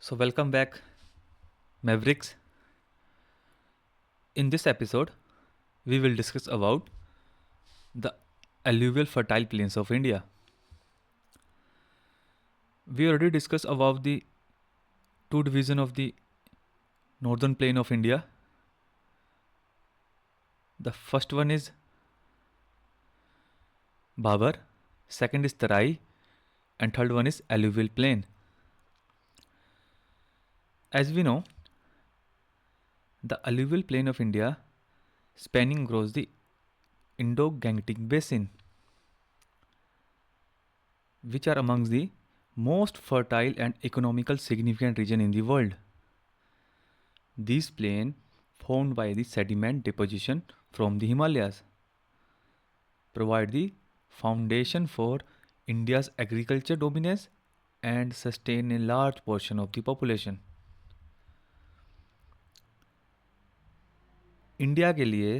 So, welcome back, Mavericks. In this episode, we will discuss about the alluvial fertile plains of India. We already discussed about the two division of the northern plain of India. The first one is Bhabar, second is Tarai, and third one is alluvial plain. As we know, the alluvial plain of India spanning across the Indo-Gangetic basin, which are amongst the most fertile and economical significant region in the world. These plains formed by the sediment deposition from the Himalayas provide the foundation for India's agriculture dominance and sustain a large portion of the population. India के लिए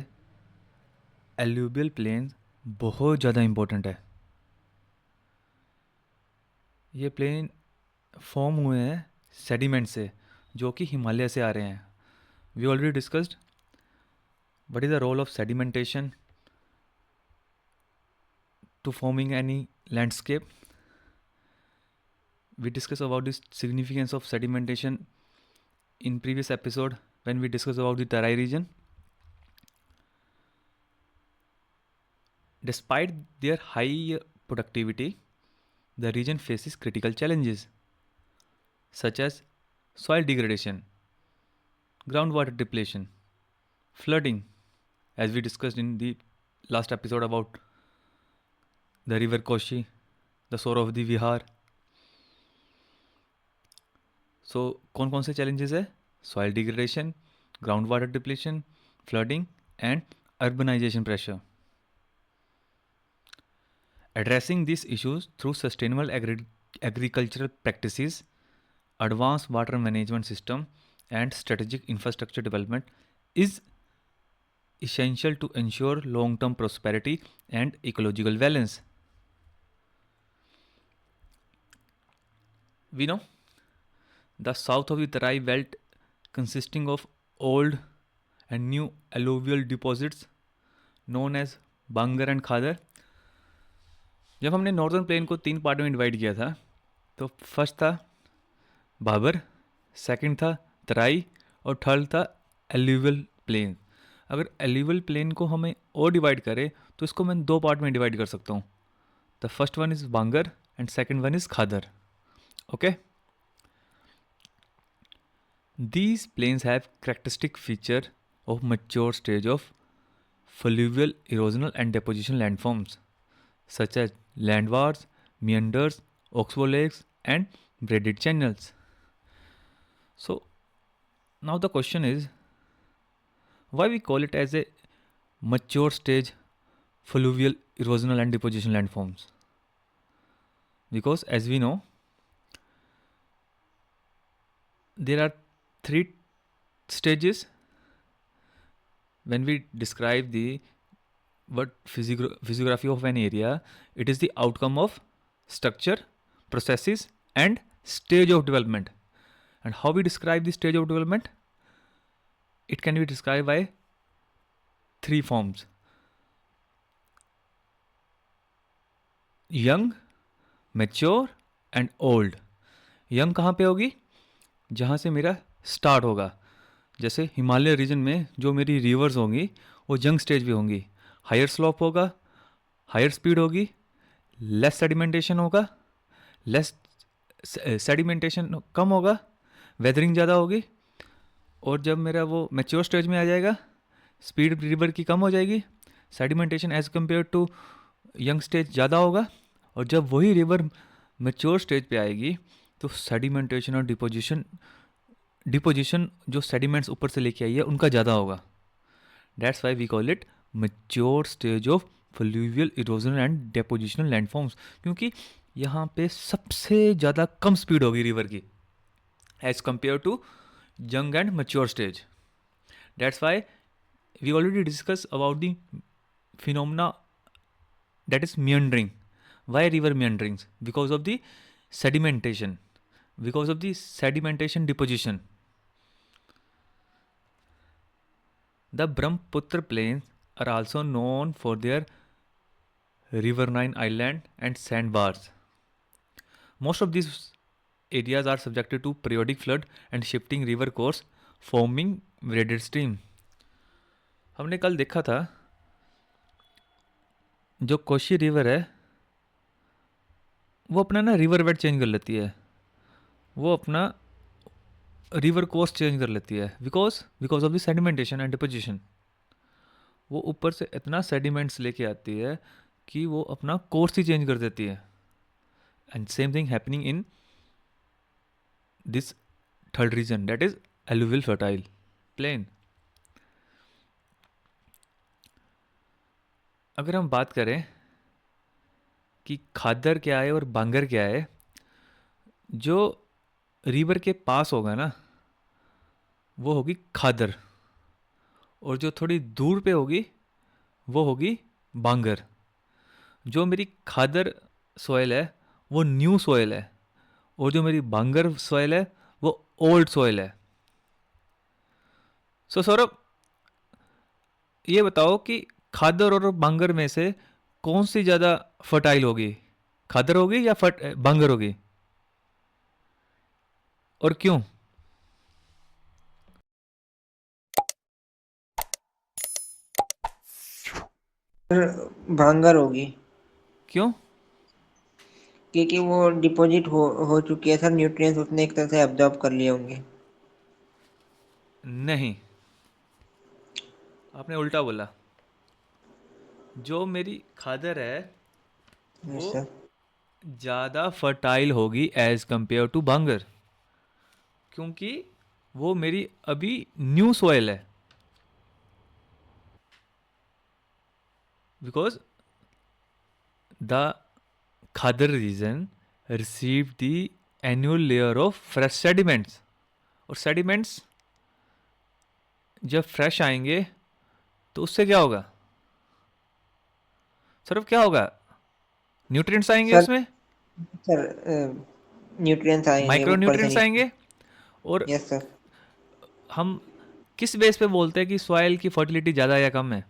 एल्यूबियल planes बहुत ज़्यादा important है. ये plane form हुए हैं sediment से जो कि हिमालय से आ रहे हैं. We already discussed what is the role of sedimentation to forming any landscape. We discussed about the significance of sedimentation in previous episode when we discussed about the Tarai region. Despite their high productivity, the region faces critical challenges such as soil degradation, groundwater depletion, flooding, as we discussed in the last episode about the river Koshi, the source of the Vihar. सो कौन कौन से challenges है? Soil degradation, groundwater depletion, flooding and urbanization pressure. Addressing these issues through sustainable agricultural practices, advanced water management system and strategic infrastructure development is essential to ensure long-term prosperity and ecological balance. We know the south of the Tarai belt consisting of old and new alluvial deposits known as Bangar and Khadar. जब हमने northern plain को 3 part में divide किया था तो first था Babar, second था तराई और थर्ड था एल्यूवियल प्लेन. अगर एल्यूवियल प्लेन को हमें और डिवाइड करें तो इसको मैं 2 पार्ट में डिवाइड कर सकता हूँ. The first one is Bangar and second one is Khadar. Okay. These plains have characteristic feature of mature stage of fluvial erosional and deposition landforms such as landwars, meanders, oxbow lakes and braided channels. So now the question is why we call it as a mature stage fluvial erosional and deposition landforms? Because as we know there are 3 stages when we describe the physiography of an area. It is the outcome of structure, processes and stage of development. And how we describe the stage of development? It can be described by 3 forms: young, mature and old. young कहाँ पे होगी? जहाँ से मेरा start होगा. जैसे Himalaya reason में जो मेरी रिवर्स होंगी वो यंग स्टेज पे होंगी. हायर स्लोप होगा, हायर स्पीड होगी, लेस सेडिमेंटेशन होगा, लेस सेडिमेंटेशन कम होगा, वेदरिंग ज़्यादा होगी. और जब मेरा वो मैच्योर स्टेज में आ जाएगा स्पीड रिवर की कम हो जाएगी, sedimentation as compare to young stage ज़्यादा होगा. और जब वही रिवर मैच्योर स्टेज पे आएगी तो सेडिमेंटेशन और डिपोजिशन जो सेडिमेंट्स ऊपर से लेके आई है उनका ज़्यादा होगा. That's why we call it mature stage of fluvial erosion and depositional landforms. क्योंकि यहाँ पे सबसे ज़्यादा कम स्पीड होगी रिवर की as compare to young and mature stage. That's why we already discuss about the phenomena that is meandering. Why river meanderings? Because of the sedimentation. because of the sedimentation deposition. The Brahmaputra plains are also known for their riverine island and sandbars. Most of these areas are subjected to periodic flood and shifting river course, forming braided stream. हमने कल देखा था जो Koshi river है वो अपना ना river bed change कर लेती है, वो अपना रिवर कोर्स चेंज कर लेती है because of the sedimentation and deposition. वो ऊपर से इतना सेडिमेंट्स लेके आती है कि वो अपना कोर्स ही चेंज कर देती है. And same thing happening in this third region, that is alluvial fertile plain. अगर हम बात करें कि खादर क्या है और बांगर क्या है, जो रिवर के पास होगा ना वो होगी खादर, और जो थोड़ी दूर पे होगी वो होगी बांगर. जो मेरी खादर सॉइल है वो न्यू सॉइल है, और जो मेरी बांगर सॉइल है वो ओल्ड सॉइल है. सो सौरभ, ये बताओ कि खादर और बांगर में से कौन सी ज़्यादा फर्टाइल होगी, खादर होगी या बांगर होगी, और क्यों? भांगर होगी। क्यों? क्योंकि वो डिपॉजिट हो चुकी है सर, न्यूट्रिएंट्स उसने एक तरह से एब्जॉर्ब कर लिए होंगे। नहीं, आपने उल्टा बोला. जो मेरी खादर है यस वो सर। ज़्यादा फर्टाइल होगी एज कंपेयर टू बांगर, क्योंकि वो मेरी अभी न्यू सॉइल है. Because the Khadar region receive the annual layer of fresh sediments, और सेडिमेंट्स जब फ्रेश आएंगे तो उससे क्या होगा सर, क्या होगा? न्यूट्रिएंट्स आएंगे सर उसमें, सर न्यूट्रिएंट्स आएंगे माइक्रो ऊपर से न्यूट्रिएंट्स नीचे। आएंगे. और यस सर। हम किस बेस पे बोलते हैं कि सॉइल की फर्टिलिटी ज़्यादा या कम है?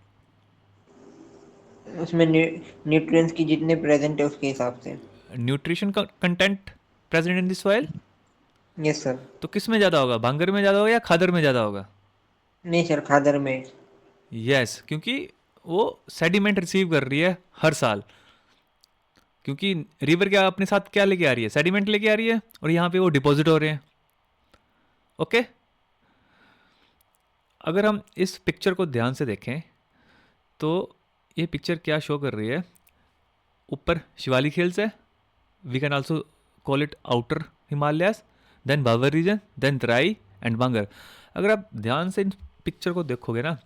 उसमें न्यूट्रिएंट्स की जितने प्रेजेंट है उसके हिसाब से। न्यूट्रिशन का content present in the soil. Yes sir. तो किस में ज़्यादा होगा, बांगर में ज़्यादा होगा या खादर में ज़्यादा होगा? नहीं सर, खादर में। यस, क्योंकि वो सेडिमेंट रिसीव कर रही है हर साल. क्योंकि रिवर क्या अपने साथ क्या लेके आ रही है, सेडिमेंट लेके आ रही है, और यहाँ पे वो डिपॉजिट हो रहे हैं. ओके. अगर हम इस पिक्चर को ध्यान से देखें तो ये पिक्चर क्या शो कर रही है? ऊपर शिवालिक हिल्स है, we can also call it outer Himalayas, then Bhabar region, then Terai and Bangar. अगर आप ध्यान से इन पिक्चर को देखोगे ना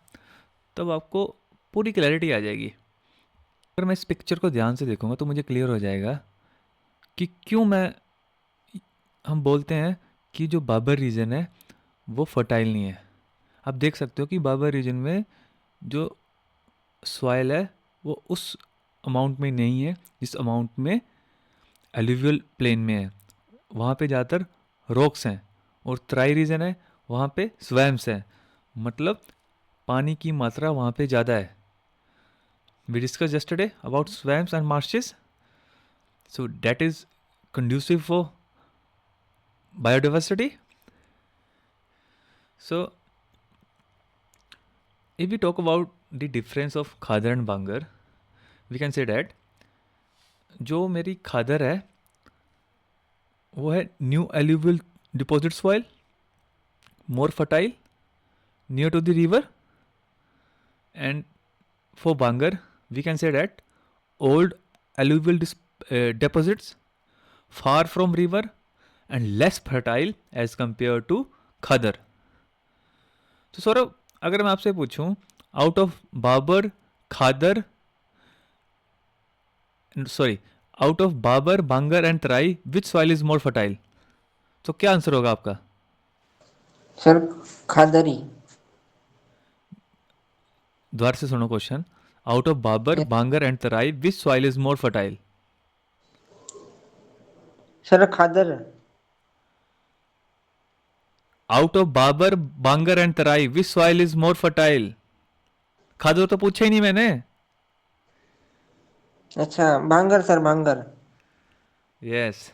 तब आपको पूरी क्लैरिटी आ जाएगी. अगर मैं इस पिक्चर को ध्यान से देखूंगा तो मुझे क्लियर हो जाएगा कि क्यों हम बोलते हैं कि जो बाबर रीजन है वो फर्टाइल नहीं है. आप देख सकते हो कि बाबर रीजन में जो सॉइल है वो उस अमाउंट में नहीं है जिस अमाउंट में एलुवियल प्लेन में है. वहाँ पे ज़्यादातर रॉक्स हैं, और तराई रीजन है वहाँ पे स्वैम्स हैं, मतलब पानी की मात्रा वहाँ पे ज़्यादा है. We discuss yesterday about swamps and marshes, so that is conducive for biodiversity. So if we talk about the difference of khadar and bangar, we can say that जो मेरी खादर है वो है new alluvial deposit soil, more fertile, near to the river. And for Bangar we can say that old alluvial deposits far from river and less fertile as compared to khadar. तो सौरभ, अगर मैं आपसे पूछूं out of Bhabar, Khadar, sorry, out of Bhabar, Bangar and Terai which soil is more fertile, तो क्या answer होगा आपका? Sir Khadar ही। दोबारा से सुनो question. Out of Bhabar, Bangar and Terai which soil is more fertile? Sir Khadar. Out of Bhabar, Bangar and Terai, which soil is more fertile? Khadar तो पूछा ही नहीं मैंने. अच्छा, भांगर सर, भांगर. यस.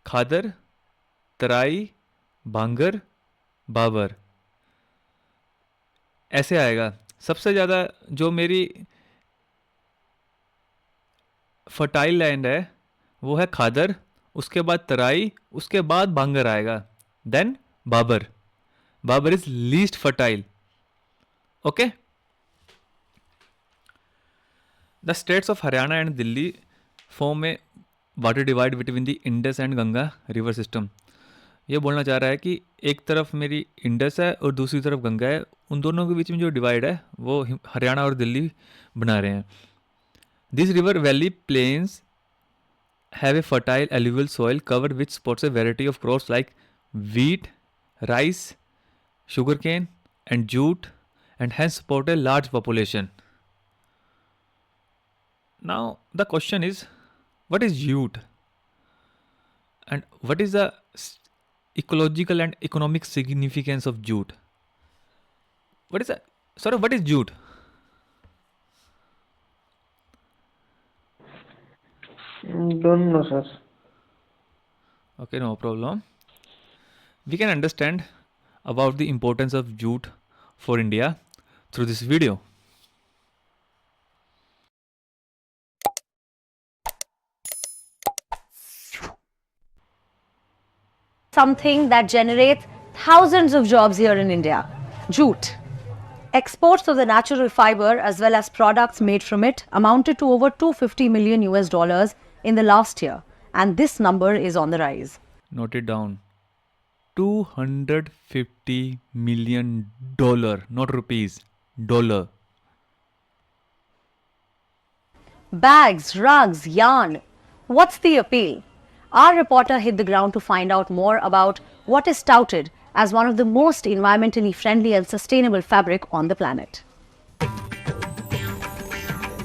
खादर, तराई, बांगर, बाबर, ऐसे आएगा. सबसे ज़्यादा जो मेरी फर्टाइल लैंड है वो है खादर, उसके बाद तराई, उसके बाद बांगर आएगा, then Bhabar. Bhabar is least fertile. Okay. The states of Haryana and Delhi form में water divide between the Indus and Ganga river system. ये बोलना चाह रहा है कि एक तरफ मेरी इंडस है और दूसरी तरफ गंगा है, उन दोनों के बीच में जो डिवाइड है वो हरियाणा और दिल्ली बना रहे हैं. This river valley plains have a fertile alluvial soil covered which supports a variety of crops like wheat, rice, sugarcane, and jute, and hence support a large population. Now, the question is, what is jute? And what is the ecological and economic significance of jute? What is that? What is jute? Don't know, sir. Okay, no problem. We can understand about the importance of jute for India through this video. Something that generates thousands of jobs here in India, jute. Exports of the natural fiber as well as products made from it amounted to over 250 million US dollars in the last year, and this number is on the rise. Note it down. $250 million, not rupees, dollar. Bags, rugs, yarn. What's the appeal? Our reporter hit the ground to find out more about what is touted as one of the most environmentally friendly and sustainable fabric on the planet.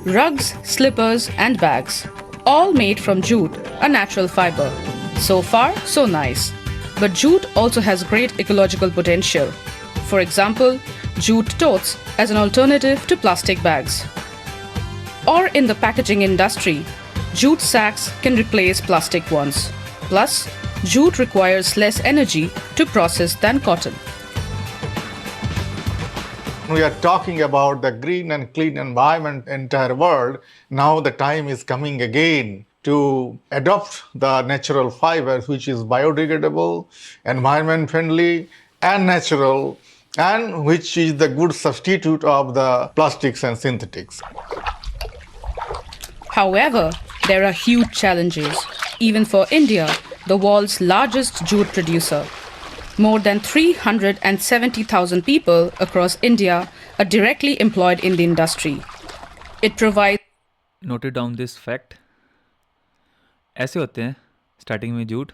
Rugs, slippers, and bags, all made from jute, a natural fiber. So far, so nice. But jute also has great ecological potential. For example, jute totes as an alternative to plastic bags. Or in the packaging industry, jute sacks can replace plastic ones. Plus, jute requires less energy to process than cotton. We are talking about the green and clean environment entire world. Now the time is coming again to adopt the natural fibers, which is biodegradable, environment friendly, and natural, and which is the good substitute of the plastics and synthetics. However, there are huge challenges, even for India, the world's largest jute producer. More than 370,000 people across India are directly employed in the industry. It provides. Noted down this fact. ऐसे होते हैं starting में jute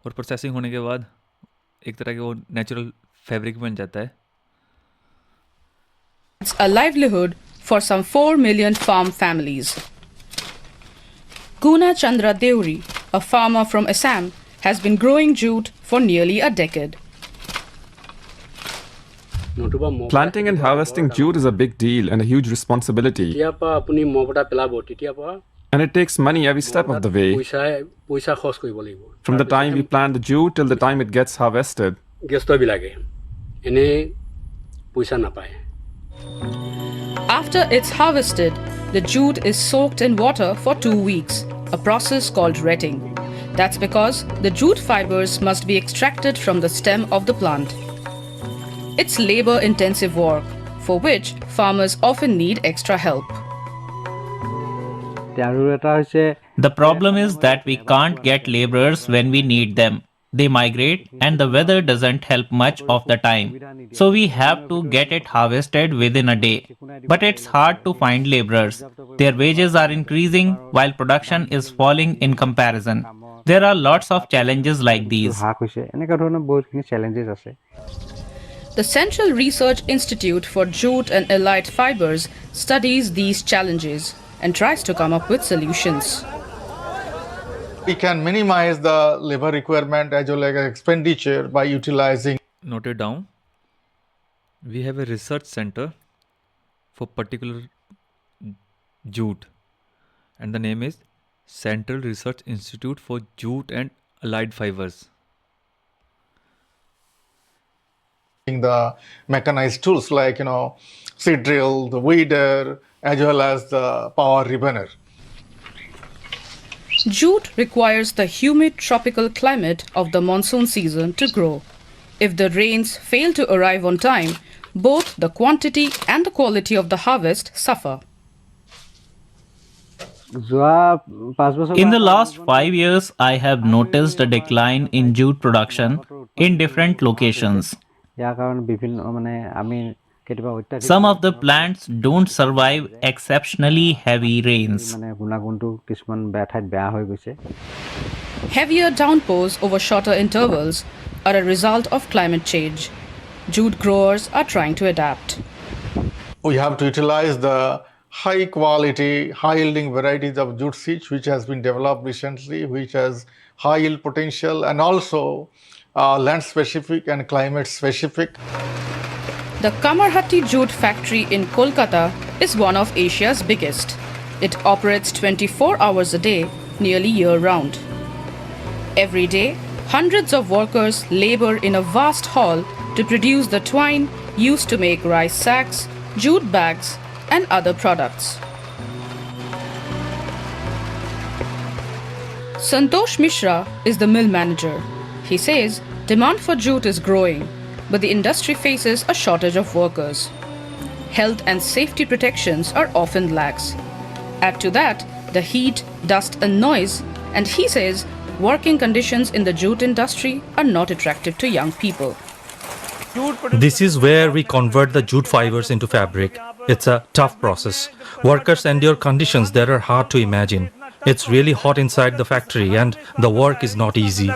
और processing होने के बाद एक तरह के वो नेचुरल फैब्रिक बन जाता है. It's a livelihood for some 4 million farm families. Guna Chandra Deuri, a farmer from Assam, has been growing jute for nearly a decade. Planting and harvesting jute is a big deal and a huge responsibility. And it takes money every step of the way. From the time we plant the jute till the time it gets harvested. After it's harvested, the jute is soaked in water for 2 weeks, a process called retting. That's because the jute fibers must be extracted from the stem of the plant. It's labor-intensive work, for which farmers often need extra help. The problem is that we can't get laborers when we need them. They migrate and the weather doesn't help much of the time. So we have to get it harvested within a day. But it's hard to find laborers. Their wages are increasing while production is falling in comparison. There are lots of challenges like these. The Central Research Institute for Jute and Allied Fibers studies these challenges and tries to come up with solutions. We can minimize the labor requirement as well as expenditure by utilizing. Note it down. We have a research center for particular jute, and the name is Central Research Institute for Jute and Allied Fibers. The mechanized tools like seed drill, the weeder, as well as the power rebunner. Jute requires the humid tropical climate of the monsoon season to grow. If the rains fail to arrive on time, both the quantity and the quality of the harvest suffer. In the last 5 years, I have noticed a decline in jute production in different locations. Some of the plants don't survive exceptionally heavy rains. Heavier downpours over shorter intervals are a result of climate change. Jute growers are trying to adapt. We have to utilize the high quality, high yielding varieties of jute seeds which has been developed recently, which has high yield potential and also land specific and climate specific. The Kamarhati Jute factory in Kolkata is one of Asia's biggest. It operates 24 hours a day, nearly year-round. Every day, hundreds of workers labor in a vast hall to produce the twine used to make rice sacks, jute bags, and other products. Santosh Mishra is the mill manager. He says demand for jute is growing, but the industry faces a shortage of workers. Health and safety protections are often lax. Add to that the heat, dust and noise, and he says working conditions in the jute industry are not attractive to young people. This is where we convert the jute fibers into fabric. It's a tough process. Workers endure conditions that are hard to imagine. It's really hot inside the factory and the work is not easy.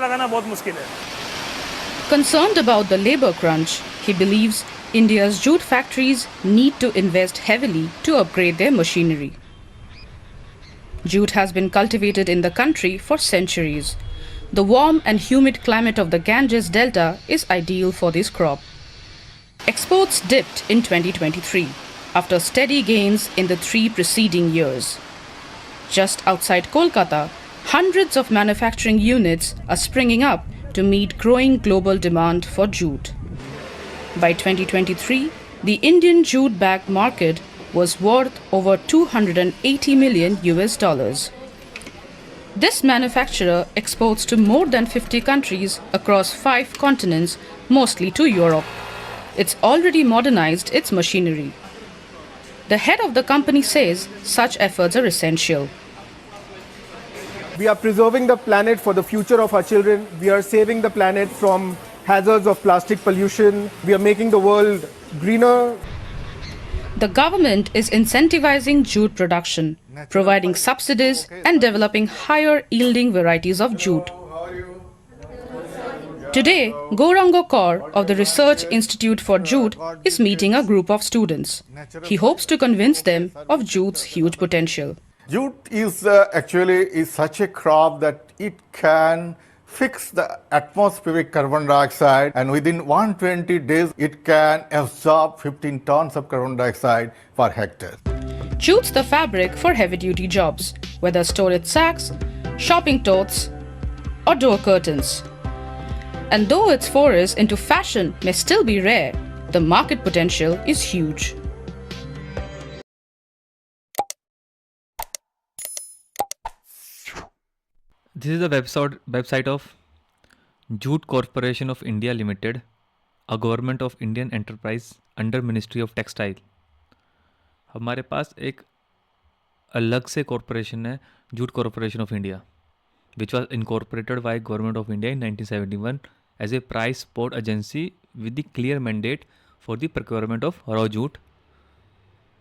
Concerned about the labor crunch, he believes India's jute factories need to invest heavily to upgrade their machinery. Jute has been cultivated in the country for centuries. The warm and humid climate of the Ganges Delta is ideal for this crop. Exports dipped in 2023 after steady gains in the 3 preceding years. Just outside Kolkata, hundreds of manufacturing units are springing up to meet growing global demand for jute. By 2023, the Indian jute bag market was worth over $280 million. This manufacturer exports to more than 50 countries across 5 continents, mostly to Europe. It's already modernized its machinery. The head of the company says such efforts are essential. We are preserving the planet for the future of our children. We are saving the planet from hazards of plastic pollution. We are making the world greener. The government is incentivizing jute production, providing subsidies and developing higher yielding varieties of jute. Today, Gourango Kaur of the Research Institute for Jute is meeting a group of students. He hopes to convince them of jute's huge potential. Jute is actually such a crop that it can fix the atmospheric carbon dioxide, and within 120 days it can absorb 15 tons of carbon dioxide per hectare. Jute's the fabric for heavy-duty jobs, whether storage sacks, shopping totes, or door curtains. And though its forays into fashion may still be rare, the market potential is huge. This is the website of Jute Corporation of India Limited, a government of Indian enterprise under Ministry of Textile. हमारे पास एक अलग से corporation है, jute corporation of India, which was incorporated by Government of India in 1971 as a price support agency with the clear mandate for the procurement of raw jute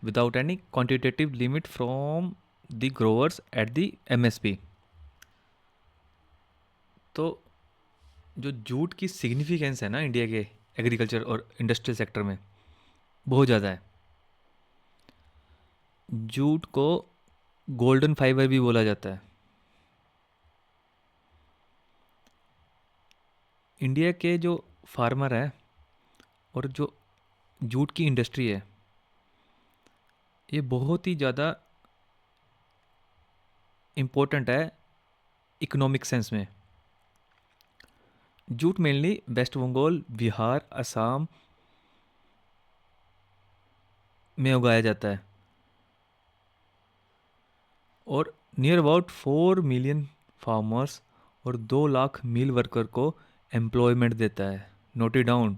without any quantitative limit from the growers at the MSP. तो जो jute की significance है ना India के agriculture और industrial sector में बहुत ज़्यादा है। जूट को गोल्डन फाइबर भी बोला जाता है। इंडिया के जो फार्मर है और जो जूट की इंडस्ट्री है, ये बहुत ही ज़्यादा इम्पोर्टेंट है इकोनॉमिक सेंस में। जूट मेनली वेस्ट बंगाल, बिहार, असम में उगाया जाता है और नियर अबाउट 4 मिलियन फार्मर्स और 2 लाख मिल वर्कर को एम्प्लॉयमेंट देता है। Note it down,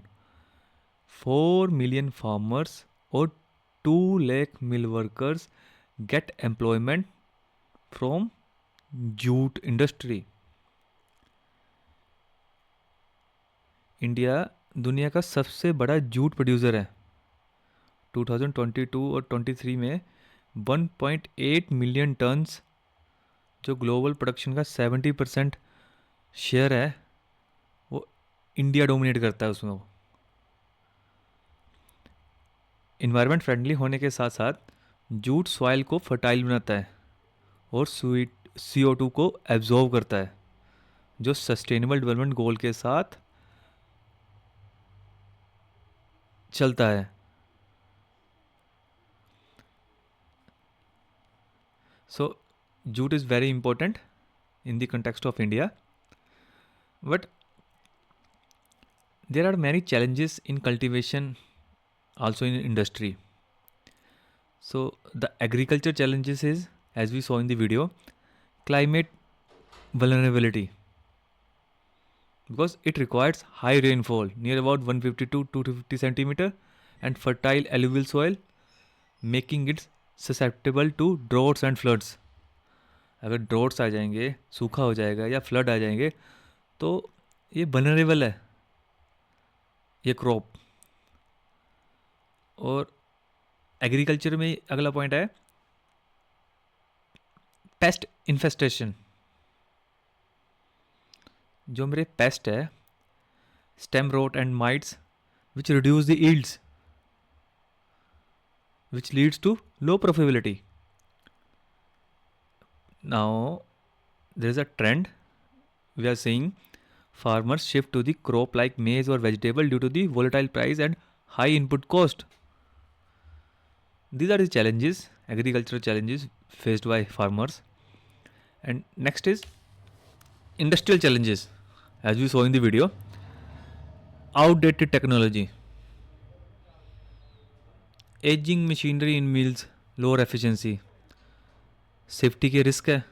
4 million farmers और 2 लाख मिल workers gate employment from jute industry. India दुनिया का सबसे बड़ा जूट प्रोड्यूसर है। 2022 और 23 में 1.8 मिलियन टन्स, जो ग्लोबल प्रोडक्शन का 70% शेयर है, वो इंडिया डोमिनेट करता है उसमें। वो इन्वायरमेंट फ्रेंडली होने के साथ साथ जूट सॉइल को फर्टाइल बनाता है और CO2 को एब्जॉर्व करता है, जो सस्टेनेबल डेवलपमेंट गोल के साथ चलता है। So jute is very important in the context of India, but there are many challenges in cultivation, also in industry. So the agriculture challenges is, as we saw in the video, climate vulnerability, because it requires high rainfall near about 150 to 250 centimeter and fertile alluvial soil, making it susceptible to droughts and floods. अगर droughts आ जाएंगे, सूखा हो जाएगा या flood आ जाएंगे, तो ये vulnerable है ये क्रॉप। और एग्रीकल्चर में अगला पॉइंट है पेस्ट इन्फेस्टेशन। जो मेरे पेस्ट है, stem rot and mites, which reduce the yields, which leads to low profitability. Now there is a trend we are seeing farmers shift to the crop like maize or vegetable due to the volatile price and high input cost. These are the challenges, agricultural challenges faced by farmers. And next is industrial challenges, as we saw in the video. Outdated technology, aging machinery in mills, lower efficiency, safety के risk है,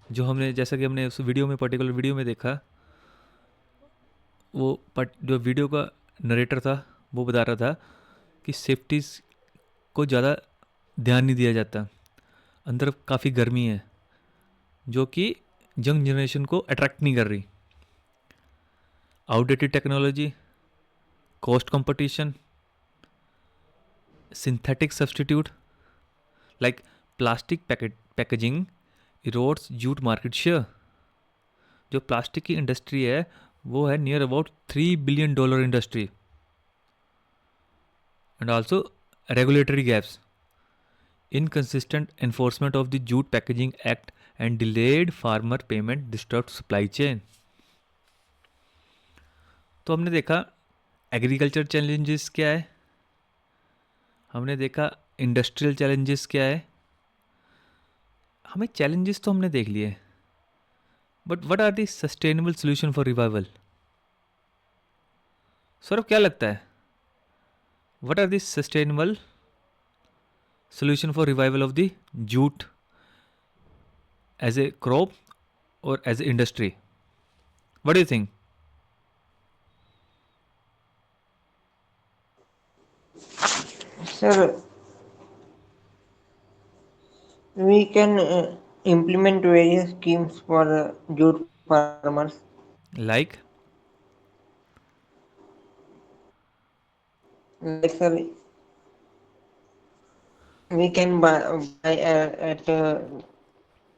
जो हमने जैसा कि हमने उस video में, particular video में देखा, वो जो वीडियो का नरेटर था वो बता रहा था कि सेफ्टी को ज़्यादा ध्यान नहीं दिया जाता। अंदर काफ़ी गर्मी है जो कि यंग जनरेशन को अट्रैक्ट नहीं कर रही। Outdated technology, cost competition, synthetic substitute like plastic packaging erodes jute market share. जो प्लास्टिक की इंडस्ट्री है वो है near about $3 billion industry. And also regulatory gaps, inconsistent enforcement of the jute packaging act and delayed farmer payment disturb supply chain. तो हमने देखा agriculture challenges क्या है, हमने देखा इंडस्ट्रियल चैलेंजेस क्या है। हमें चैलेंजेस तो हमने देख लिए, but what are the sustainable solution for revival? Saurabh, क्या लगता है, what are the sustainable solution for revival of the jute as a crop और as a industry? What do you think? Sir, we can implement various schemes for jute farmers. Like? Like, sir, we can buy at a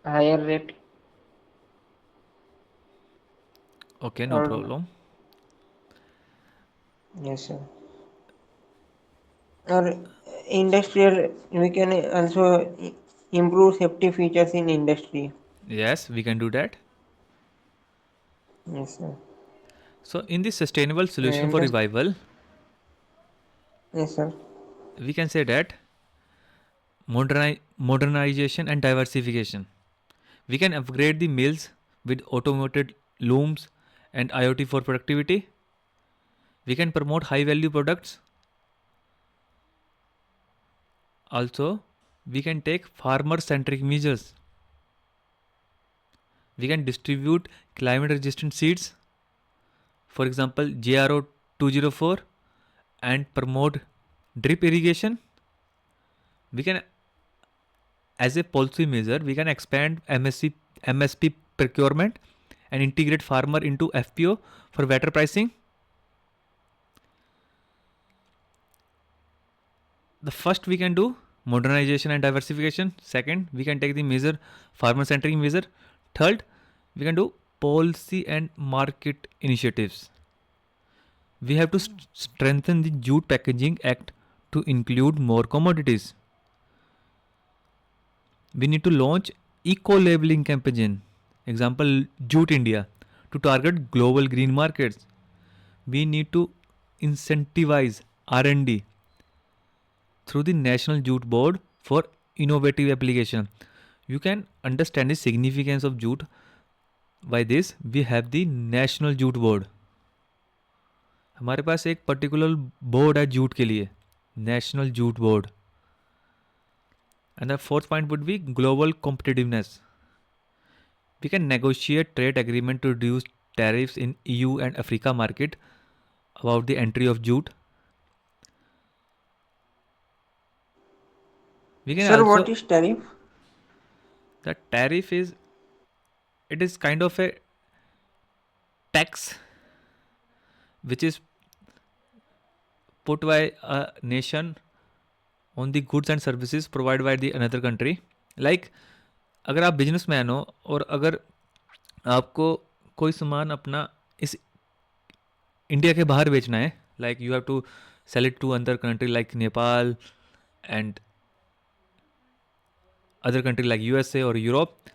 higher rate. Okay, no Or problem. Yes, sir. Or industrial, we can also improve safety features in industry. Yes, we can do that. Yes, sir. So in the sustainable solution for And revival, yes, sir. we can say that modernization and diversification. We can upgrade the mills with automated looms and IoT for productivity. We can promote high value products. Also, we can take farmer centric measures. We can distribute climate resistant seeds, for example, JRO 204, and promote drip irrigation. We can, as a policy measure, we can expand MSP procurement and integrate farmer into FPO for better pricing. The first we can do modernization and diversification. Second, we can take the measure farmer centric measure. Third, we can do policy and market initiatives. We have to strengthen the Jute Packaging Act to include more commodities. We need to launch eco-labeling campaign, example Jute India, to target global green markets. We need to incentivize R&D through the National Jute Board for innovative application. You can understand the significance of jute. By this, we have the National Jute Board. हमारे पास एक particular board है jute के लिए, national jute board. And the fourth point would be global competitiveness. We can negotiate trade agreement to reduce tariffs in EU and Africa market about the entry of jute. We can Sir, also, what is tariff? the tariff is, it is kind of a tax which is put by a nation on the goods and services provided by the another country. Like अगर आप businessman हो और अगर आपको कोई सामान अपना इस इंडिया के बाहर बेचना है, like you have to sell it to other country like Nepal and other country like USA or Europe,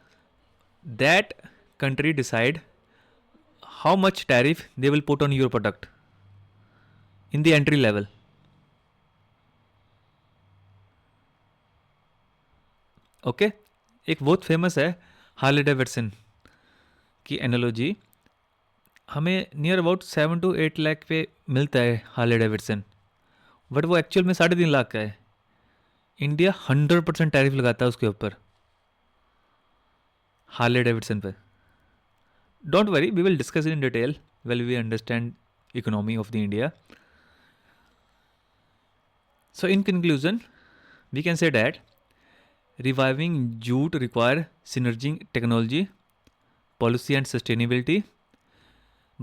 that country decide how much tariff they will put on your product in the entry level. Okay एक बहुत famous है Harley Davidson की analogy. हमें near about 7 to 8 lakh पे मिलता है Harley Davidson, but वो actual में 3.5 लाख का है. इंडिया 100% टैरिफ लगाता है उसके ऊपर, हार्ले डेविडसन पे. Don't worry, we will discuss in detail well we understand economy of the India. So in conclusion, we can say that reviving jute require synerging technology, policy and sustainability.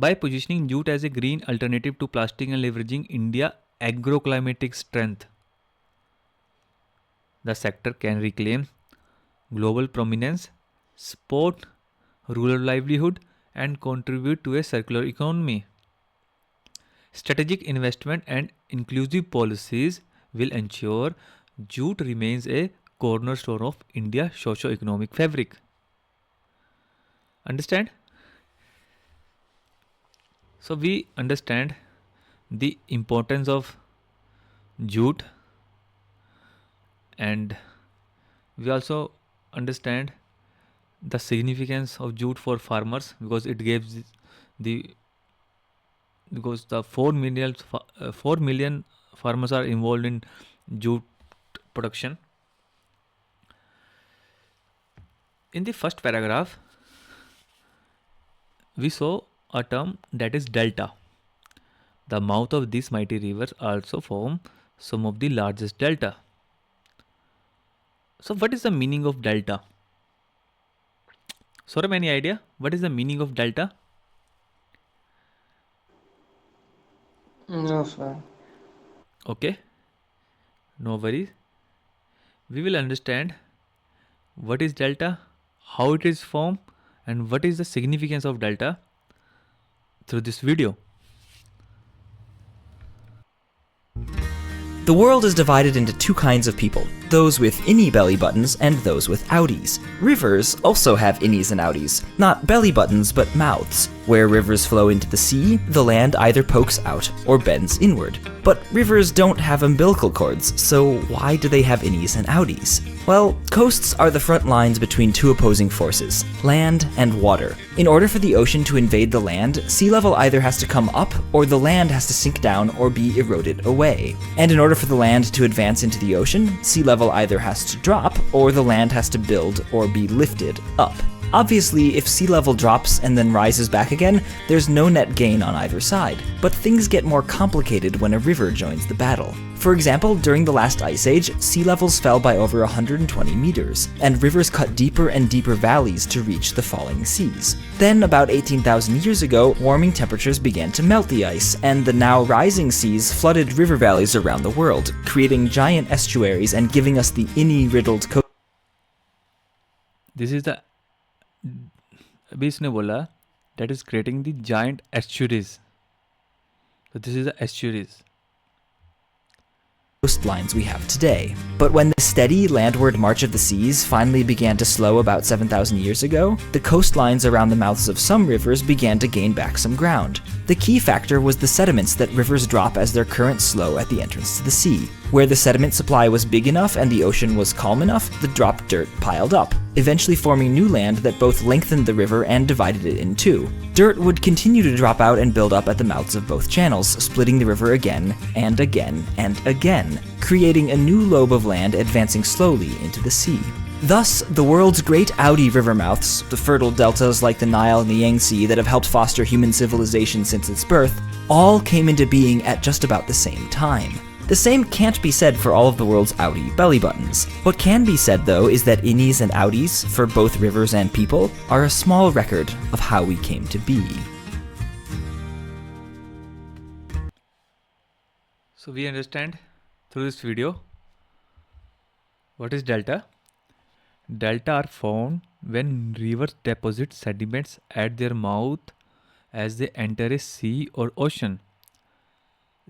By positioning jute as a green alternative to plastic and leveraging India agroclimatic strength, the sector can reclaim global prominence, support rural livelihood and contribute to a circular economy. Strategic investment and inclusive policies will ensure jute remains a cornerstone of India's socio-economic fabric. Understand? So we understand the importance of jute, and we also understand the significance of jute for farmers because it gives the because the 4 million farmers are involved in jute production. In the first paragraph, we saw a term that is delta. The mouth of these mighty rivers also form some of the largest delta. So what is the meaning of delta? Saurabh, any idea? What is the meaning of delta? No, sir. Okay, no worries. We will understand what is delta, how it is formed, and what is the significance of delta through this video. The world is divided into two kinds of people, those with innie belly buttons and those with outies. Rivers also have innies and outies, not belly buttons but mouths. Where rivers flow into the sea, the land either pokes out or bends inward. But rivers don't have umbilical cords, so why do they have innies and outies? Well, coasts are the front lines between two opposing forces, land and water. In order for the ocean to invade the land, sea level either has to come up or the land has to sink down or be eroded away. And in order for the land to advance into the ocean, sea level either has to drop or the land has to build or be lifted up. Obviously, if sea level drops and then rises back again, there's no net gain on either side. But things get more complicated when a river joins the battle. For example, during the last ice age, sea levels fell by over 120 meters, and rivers cut deeper and deeper valleys to reach the falling seas. Then, about 18,000 years ago, warming temperatures began to melt the ice, and the now rising seas flooded river valleys around the world, creating giant estuaries and giving us the innie-riddled coast. This is the अभी इसने बोला that is creating the giant estuaries. So this is the estuaries. Coastlines we have today. But when the steady landward march of the seas finally began to slow about 7,000 years ago, the coastlines around the mouths of some rivers began to gain back some ground. The key factor was the sediments that rivers drop as their currents slow at the entrance to the sea. Where the sediment supply was big enough and the ocean was calm enough, the dropped dirt piled up, eventually forming new land that both lengthened the river and divided it in two. Dirt would continue to drop out and build up at the mouths of both channels, splitting the river again and again and again, creating a new lobe of land advancing slowly into the sea. Thus, the world's great outie river mouths, the fertile deltas like the Nile and the Yangtze that have helped foster human civilization since its birth, all came into being at just about the same time. The same can't be said for all of the world's outie belly buttons. What can be said though is that innies and outies, for both rivers and people, are a small record of how we came to be. So we understand through this video what is delta. Delta are found when rivers deposit sediments at their mouth as they enter a sea or ocean.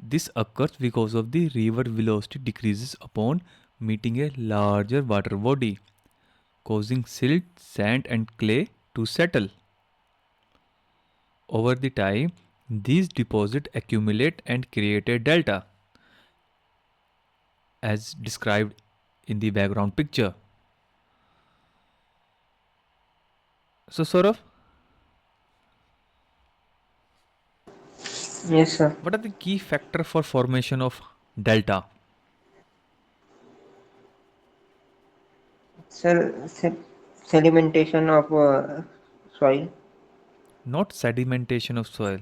This occurs because of the river velocity decreases upon meeting a larger water body, causing silt, sand and clay to settle. Over the time, these deposits accumulate and create a delta, as described in the background picture. So Saurav, Yes, sir. what are the key factors for formation of delta? Sir, sedimentation of soil. Not sedimentation of soil.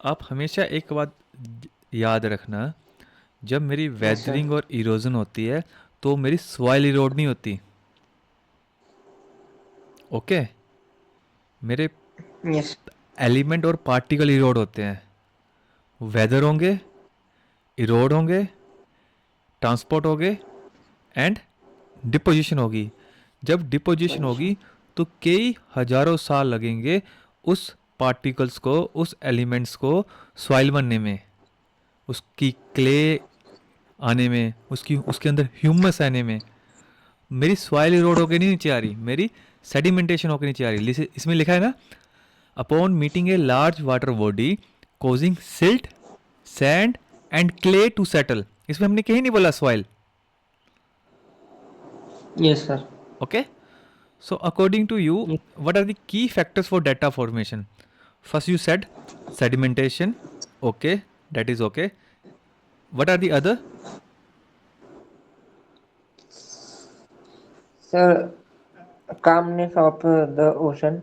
आप हमेशा एक बात याद रखना, जब मेरी weathering और erosion होती है तो मेरी सॉइल इरोड नहीं होती. ओके, मेरे Yes. एलिमेंट और पार्टिकल इरोड होते हैं. वेदर होंगे, इरोड होंगे, ट्रांसपोर्ट होंगे एंड डिपोजिशन होगी. जब डिपोजिशन होगी तो कई हजारों साल लगेंगे उस पार्टिकल्स को, उस एलिमेंट्स को सॉइल बनने में, उसकी क्ले आने में, उसके अंदर ह्यूमस आने में. मेरी सॉइल इरोड होकर नहीं नीचे आ रही, मेरी सेडिमेंटेशन होकर नीचे आ रही. इसमें लिखा है ना, upon meeting a large water body causing silt, sand and clay to settle. इसमें हमने कहीं नहीं बोला soil. Yes, sir. Okay, so according to you, what are the key factors for delta formation? First you said sedimentation. Okay, that is okay. What are the other? Sir, calmness of the ocean.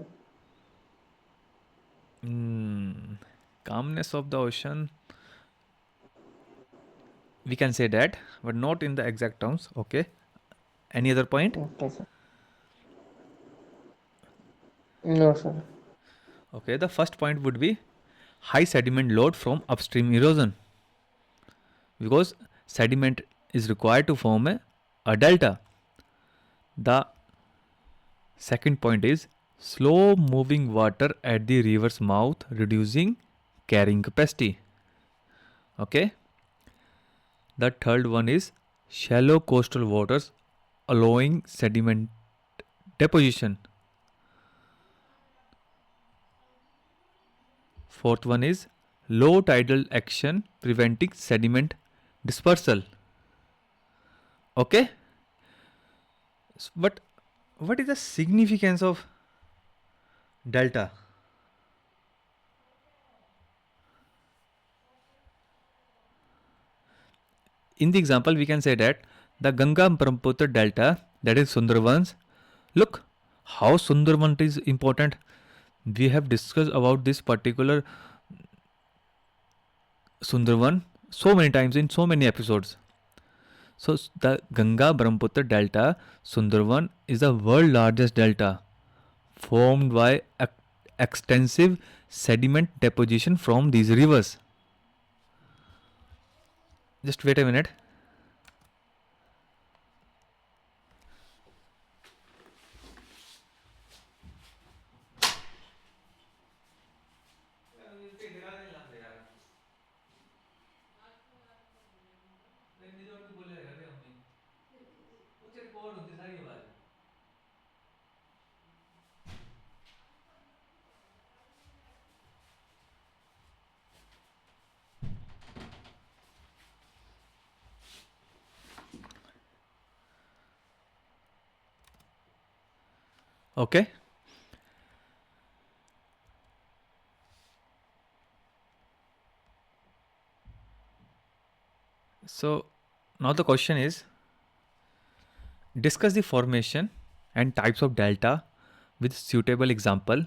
Calmness of the ocean, we can say that, but not in the exact terms. Okay, any other point? Okay, sir. No, sir. Okay, the first point would be high sediment load from upstream erosion, because sediment is required to form a delta. The second point is slow moving water at the river's mouth, reducing carrying capacity. Okay, The third one is shallow coastal waters allowing sediment deposition. Fourth one is low tidal action preventing sediment dispersal. Okay? But what is the significance of delta? In the example, we can say that the Ganga Brahmaputra delta, that is Sundarbans. Look how Sundarban is important. We have discussed about this particular Sundarban so many times in so many episodes. So the Ganga Brahmaputra delta, Sundarban, is the world largest delta formed by extensive sediment deposition from these rivers. Just wait a minute. Okay. So now the question is, discuss the formation and types of delta with suitable example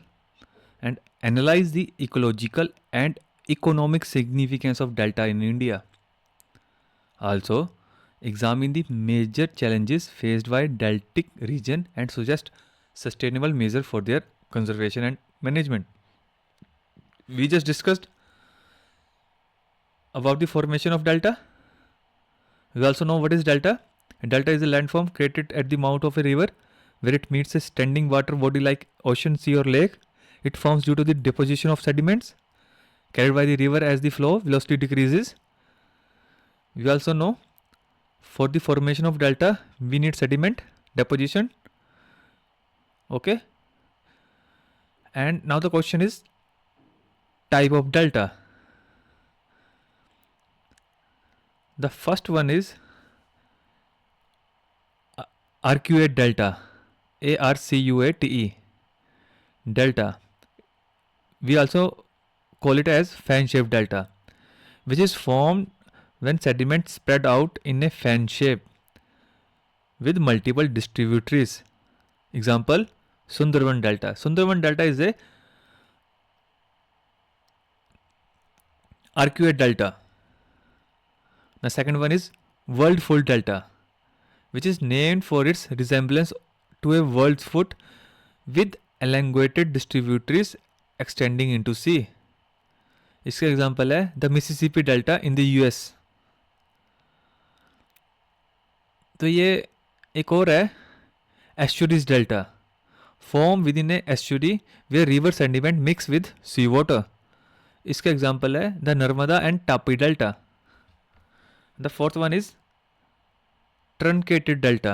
and analyze the ecological and economic significance of delta in India. Also, examine the major challenges faced by deltic region and suggest sustainable measure for their conservation and management. We just discussed about the formation of delta. We also know what is delta. A delta is a landform created at the mouth of a river where it meets a standing water body like ocean, sea or lake. It forms due to the deposition of sediments carried by the river as the flow velocity decreases. We also know for the formation of delta we need sediment deposition. Okay. And now the question is type of delta. The first one is arcuate delta, ARCUATE delta. We also call it as fan-shaped delta, which is formed when sediment spread out in a fan shape with multiple distributaries. Example, Sundarban delta. Sundarban delta is a arcuate delta. The second one is world foot delta, which is named for its resemblance to a world's foot with elongated distributaries extending into sea. इसका example है the Mississippi delta in the US. तो ये एक और है estuaries delta form within a estuary where river sediment mix with sea water. इसका example है the Narmada and Tapi delta. The fourth one is truncated delta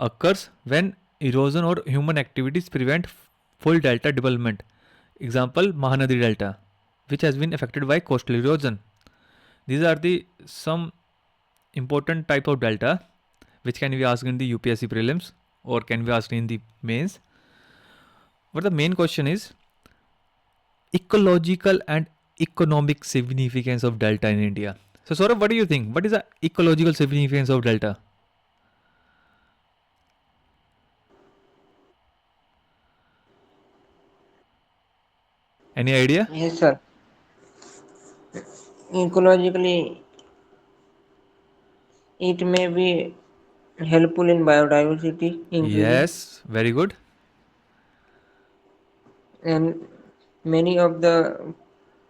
occurs when erosion or human activities prevent full delta development. Example, Mahanadi delta, which has been affected by coastal erosion. These are the some important type of delta which can be asked in the UPSC prelims or can be asked in the mains. But the main question is ecological and economic significance of delta in India. So Saurabh, what do you think? What is the ecological significance of delta? Any idea? Yes, sir. Ecologically, it may be helpful in biodiversity increase, Yes, very good. and many of the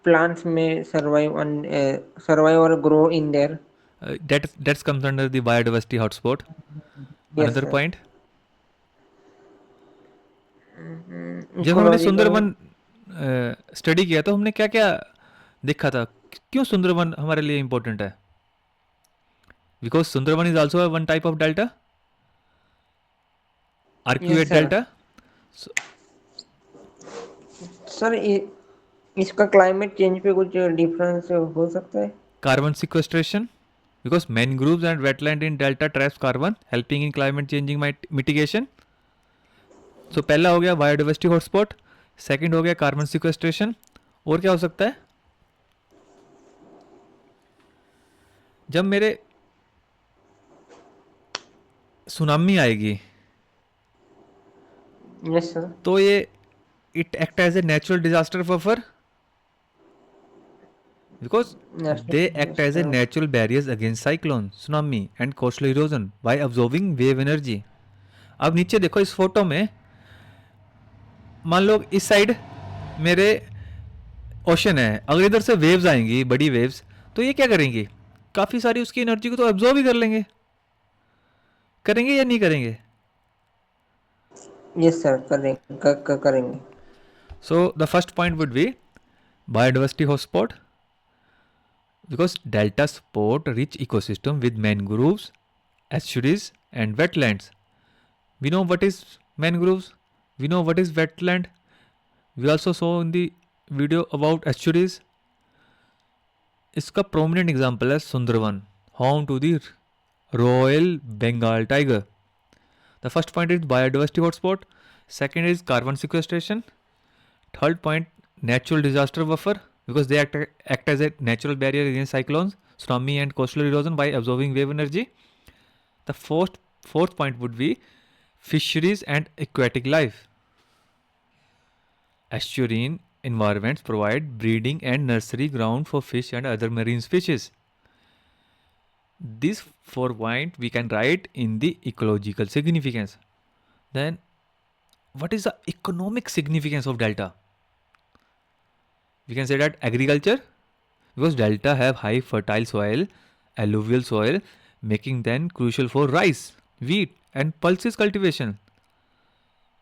plants may survive or grow in there. That comes under the biodiversity hotspot. Yes, Another sir. point. जब हमने Ecological, Sundarban study किया तो हमने क्या क्या देखा था? क्यों सुंदरबन हमारे लिए इम्पोर्टेंट है? Because Sundarban is also one type of delta, Yes, arcuate sir. delta. Sir इसका क्लाइमेट चेंज पे कुछ डिफरेंस हो सकता है? Carbon sequestration, because mangroves and wetland in delta traps carbon, helping in climate changing mitigation. So पहला हो गया biodiversity hotspot, second हो गया कार्बन सिक्वेस्ट्रेशन, और क्या हो सकता है? जब मेरे सुनामी आएगी यस सर। तो ये it act as a natural disaster buffer, because they act as a natural barriers against cyclone, tsunami and coastal erosion by absorbing wave energy. अब नीचे देखो इस फोटो में, मान लो इस साइड मेरे ओशन है, अगर इधर से वेव्स आएंगी, बड़ी वेव्स, तो ये क्या करेंगी? काफ़ी सारी उसकी एनर्जी को तो एब्जॉर्ब ही कर लेंगे, करेंगे या नहीं करेंगे? यस सर, करेंगे। So the first point would be biodiversity hotspot, because delta support rich ecosystem with mangroves, estuaries and wetlands. We know what is mangroves, we know what is wetland. We also saw in the video about estuaries. इसका prominent example है Sundarban, home to the Royal Bengal tiger. The first point is biodiversity hotspot, second is carbon sequestration, third point natural disaster buffer, because they act as a natural barrier against cyclones, tsunami and coastal erosion by absorbing wave energy. The fourth point would be fisheries and aquatic life. Estuarine environments provide breeding and nursery ground for fish and other marine species. These 4 points we can write in the ecological significance. Then what is the economic significance of delta? We can say that agriculture, because delta have high fertile soil, alluvial soil, making them crucial for rice, wheat and pulses cultivation.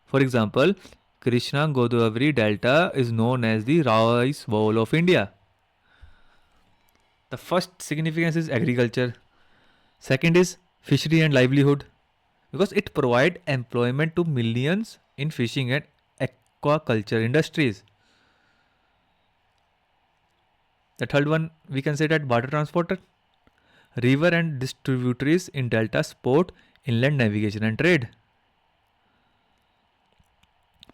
For example, Krishna Godavari Delta is known as the rice bowl of India. The first significance is agriculture. Second is fishery and livelihood, because it provides employment to millions in fishing and aquaculture industries. The third one, we can say that water transporter, river and distributaries in delta support inland navigation and trade.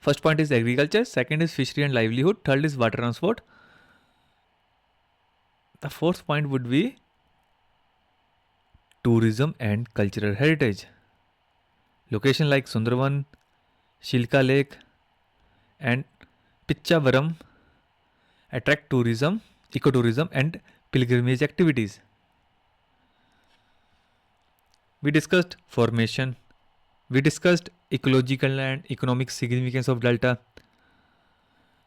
First point is agriculture, second is fishery and livelihood, third is water transport. The fourth point would be tourism and cultural heritage. Location like Sundarban, Shilka Lake and Pichavaram attract tourism, ecotourism and pilgrimage activities. We discussed formation, we discussed ecological and economic significance of delta.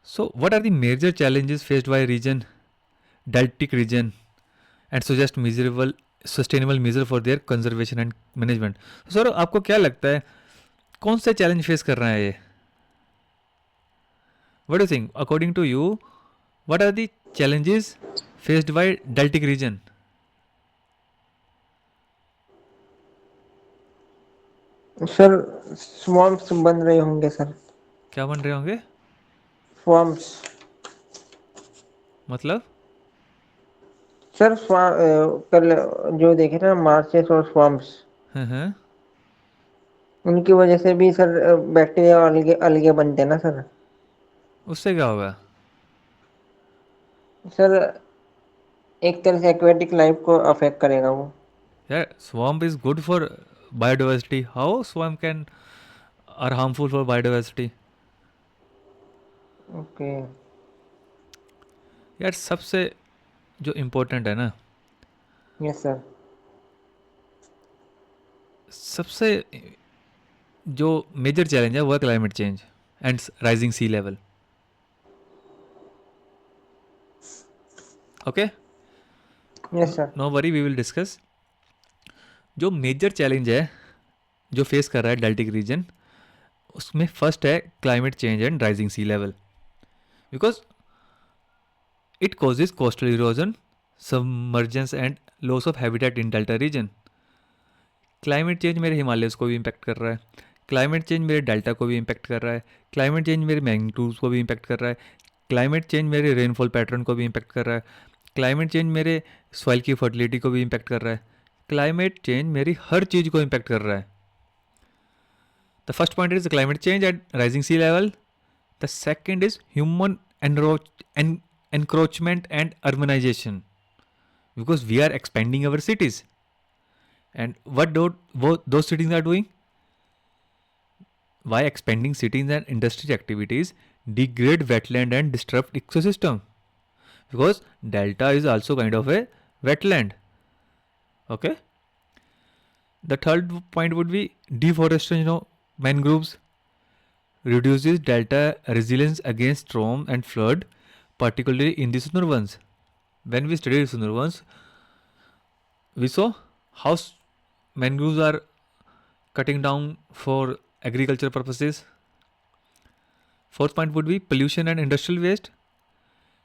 So what are the major challenges faced by region, deltic region, and suggest measurable sustainable measure for their conservation and management? So sir आपको क्या लगता है कौन से challenge face कर रहा है ये? What do you think? According to you, what are the challenges faced by deltic region? Sir swamps बन रहे होंगे सर। क्या बन रहे होंगे? स्वम्प्स। मतलब? सर कल जो देखे ना मार्चेस और स्वम्प्स, हाँ, उनकी वजह से भी सर बैक्टीरिया अलगे अलगे बनते हैं ना सर। उससे क्या होगा? सर एक तरह से एक्वेटिक लाइफ को अफेक्ट करेगा वो। Yeah, swamp is good for biodiversity. How swamp are harmful for biodiversity? Okay. यार सबसे जो इम्पोर्टेंट है ना, यस सर। सबसे जो मेजर चैलेंज है वो है climate change and rising sea level. Okay, yes sir. No worry, we will discuss. जो मेजर चैलेंज है जो फेस कर रहा है डेल्टिक रीजन, उसमें फर्स्ट है climate change and rising sea level, because it causes coastal erosion, submergence and loss of habitat in delta region. Climate change मेरे हिमालयस को भी इम्पेक्ट कर रहा है, क्लाइमेट चेंज मेरे डेल्टा को भी इम्पेक्ट कर रहा है, क्लाइमेट चेंज मेरे मैग्नीट्यूड्स को भी इम्पेक्ट कर रहा है, क्लाइमेट चेंज मेरे रेनफॉल पैटर्न को भी इम्पेक्ट कर रहा है, क्लाइमेट चेंज मेरे सॉइल की फर्टिलिटी को भी इम्पेक्ट कर रहा है, क्लाइमेट चेंज मेरी हर चीज़ को इम्पेक्ट कर रहा है. The first point is climate change at rising sea level. The second is human encroachment and urbanization, because we are expanding our cities, and what those cities are doing, by expanding cities and industry activities degrade wetland and disrupt ecosystem, because delta is also kind of a wetland. Okay, the third point would be deforestation of mangroves reduces delta resilience against storm and flood, particularly in the Sundarbans. When we studied Sundarbans, we saw how mangroves are cutting down for agricultural purposes. Fourth point would be pollution and industrial waste.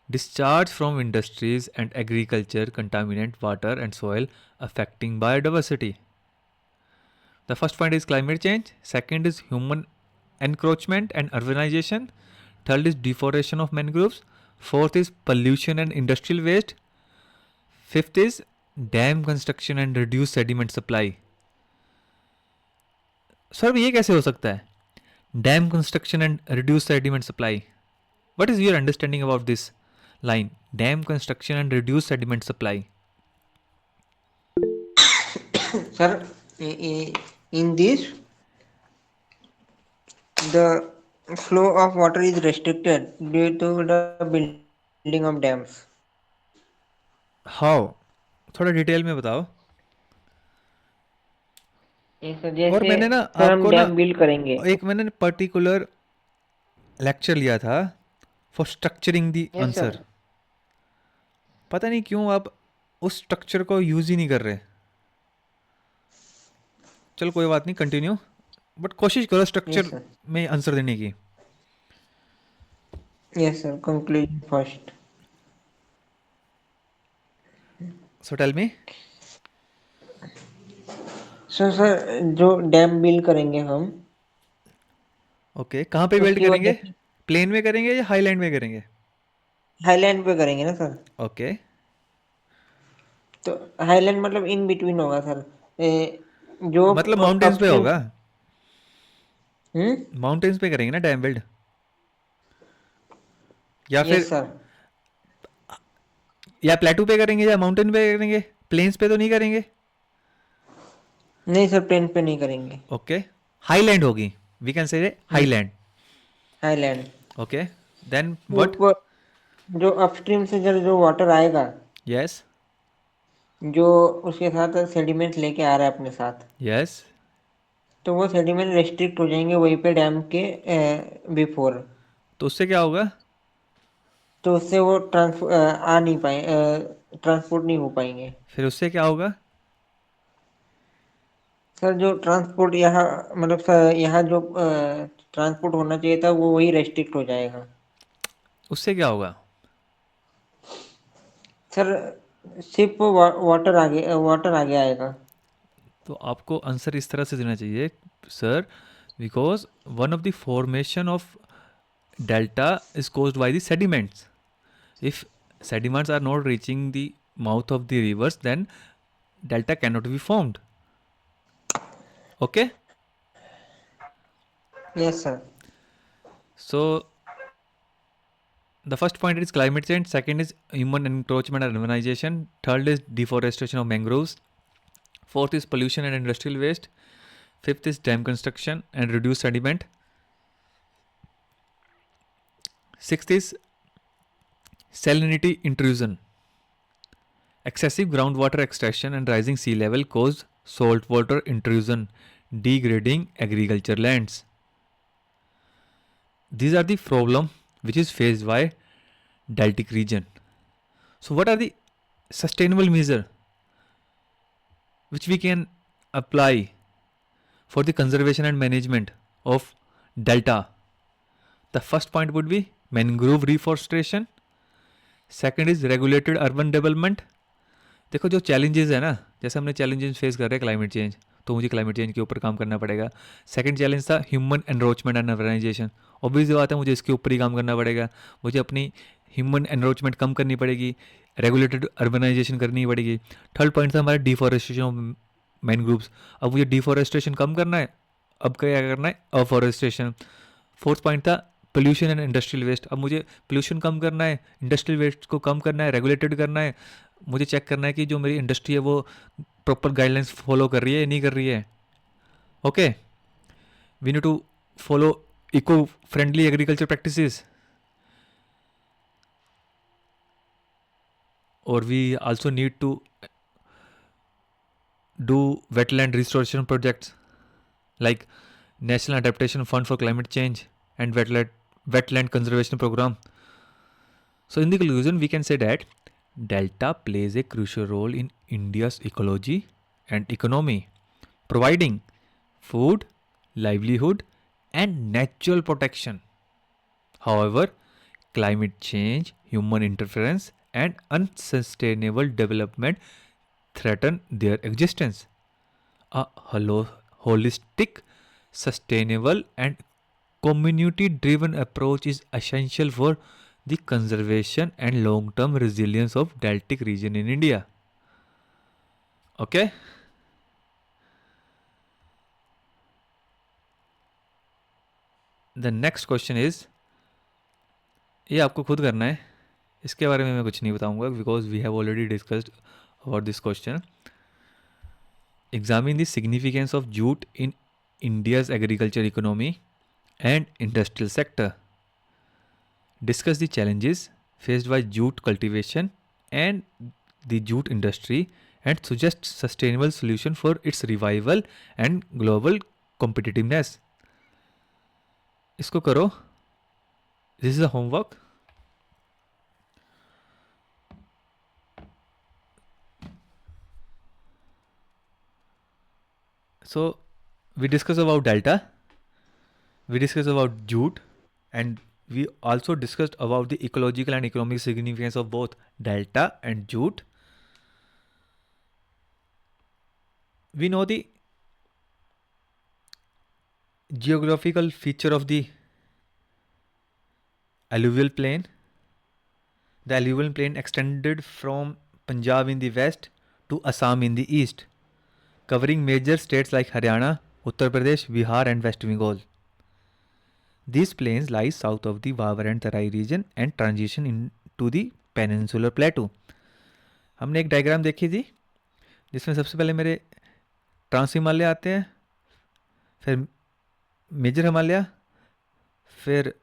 Discharge from industries and agriculture contaminate water and soil, affecting biodiversity. The first point is climate change. Second is human encroachment and urbanization. Third is deforestation of mangroves. Fourth is pollution and industrial waste. Fifth is dam construction and reduced sediment supply. Sir ये कैसे हो सकता है? Dam construction and reduced sediment supply. What is your understanding about this line? Dam construction and reduced sediment supply. Sir, in this, the flow of water is restricted due to the building of dams. How? थोड़ा detail में बताओ. और मैंने ना आपको ना dam build करेंगे. एक मैंने पर्टिकुलर लेक्चर लिया था for structuring the Yes, answer. sir. पता नहीं क्यों आप उस स्ट्रक्चर को यूज ही नहीं कर रहे. चलो कोई बात नहीं, कंटिन्यू, बट कोशिश करो स्ट्रक्चर Yes, sir. में आंसर देने की. Yes, sir. Conclusion first. So tell me. So, sir जो डैम बिल्ड करेंगे हम, ओके, कहाँ पे बिल्ड उसकी करेंगे? वजह से प्लेन में करेंगे या हाईलैंड में करेंगे? हाईलैंड पे करेंगे ना सर. ओके, तो हाईलैंड मतलब इन बिटवीन होगा सर. जो मतलब माउंटेन्स पे upstream- होगा. हम्म. माउंटेन्स पे करेंगे ना डैम बिल्ड, या फिर यस सर. या प्लेटू पे करेंगे या माउंटेन पे करेंगे? प्लेन्स पे तो नहीं करेंगे. नहीं सर, प्लेन पे नहीं करेंगे. ओके, हाईलैंड होगी, we can say highland. Highland. Okay, then what? जो अपस्ट्रीम से जो वाटर आएगा, यस जो उसके साथ सेडिमेंट लेके आ रहा है अपने साथ, यस. तो वो सेडिमेंट रेस्ट्रिक्ट हो जाएंगे वहीं पे डैम के बिफोर. तो उससे क्या होगा? तो उससे वो आ नहीं पाए, ट्रांसपोर्ट नहीं हो पाएंगे. फिर उससे क्या होगा? सर जो ट्रांसपोर्ट यहाँ मतलब सर यहाँ जो ट्रांसपोर्ट होना चाहिए था वो वही रेस्ट्रिक्ट हो जाएगा. उससे क्या होगा? सर सिर्फ वाटर आगे आएगा. तो आपको आंसर इस तरह से देना चाहिए sir, because one of the formation of delta is caused by the sediments. If sediments are not reaching the mouth of the rivers, then delta cannot be formed. Okay, Yes sir. so the first point is climate change, second is human encroachment and urbanization, third is deforestation of mangroves, fourth is pollution and industrial waste, fifth is dam construction and reduced sediment, sixth is salinity intrusion. Excessive groundwater extraction and rising sea level cause saltwater intrusion, degrading agriculture lands. These are the problem which is faced by deltic region. So what are the sustainable measure which we can apply for the conservation and management of delta? The first point would be mangrove reforestation. Second is regulated urban development. देखो जो challenges है ना, जैसे हमने challenges face कर रहे हैं climate change, तो मुझे क्लाइमेट चेंज के ऊपर काम करना पड़ेगा। सेकंड चैलेंज था human encroachment and urbanisation. Obvious बात है मुझे इसके ऊपर ही काम करना पड़ेगा। मुझे अपनी ह्यूमन एनरोचमेंट कम करनी पड़ेगी, रेगुलेटेड अर्बनाइजेशन करनी पड़ेगी। थर्ड पॉइंट था हमारा डिफॉरेस्टेशन ऑफ मैन ग्रुप्स। अब मुझे डिफॉरेस्टेशन कम करना है, अब क्या करना है, अफॉरेस्टेशन। फोर्थ पॉइंट था पोल्यूशन एंड इंडस्ट्रियल वेस्ट। अब मुझे पोल्यूशन कम करना है, इंडस्ट्रियल वेस्ट को कम करना है, रेगुलेटेड करना है। मुझे चेक करना है कि जो मेरी इंडस्ट्री है वो प्रॉपर गाइडलाइंस फॉलो कर रही है या नहीं कर रही है। Okay, we need to follow eco friendly agriculture practices, और we also need to do wetland restoration projects like National Adaptation Fund for Climate Change and wetland conservation program. So in the conclusion, we can say that Delta plays a crucial role in India's ecology and economy, providing food, livelihood, and natural protection. However, climate change, human interference, and unsustainable development threaten their existence. A holistic, sustainable, and community driven approach is essential for the conservation and long term resilience of Deltic region in India. Okay? The next question is, ये आपको खुद करना है, इसके बारे में मैं कुछ नहीं बताऊंगा because we have already discussed about this question. Examine the significance of jute in India's agriculture economy and industrial sector. Discuss the challenges faced by jute cultivation and the jute industry and suggest sustainable solution for its revival and global competitiveness. इसको करो. This is a homework. So we discussed about delta, we discussed about jute, and we also discussed about the ecological and economic significance of both delta and jute. We know the geographical feature of the alluvial plain. The alluvial plain extended from Punjab in the west to Assam in the east, covering major states like Haryana, Uttar Pradesh, Bihar and West Bengal. These plains lie south of the Wavar and Tarai region and transition into the peninsular plateau. हमने एक diagram देखी थी जिसमें सबसे पहले मेरे trans Himalaya आते हैं, फिर मेजर हिमालय, फिर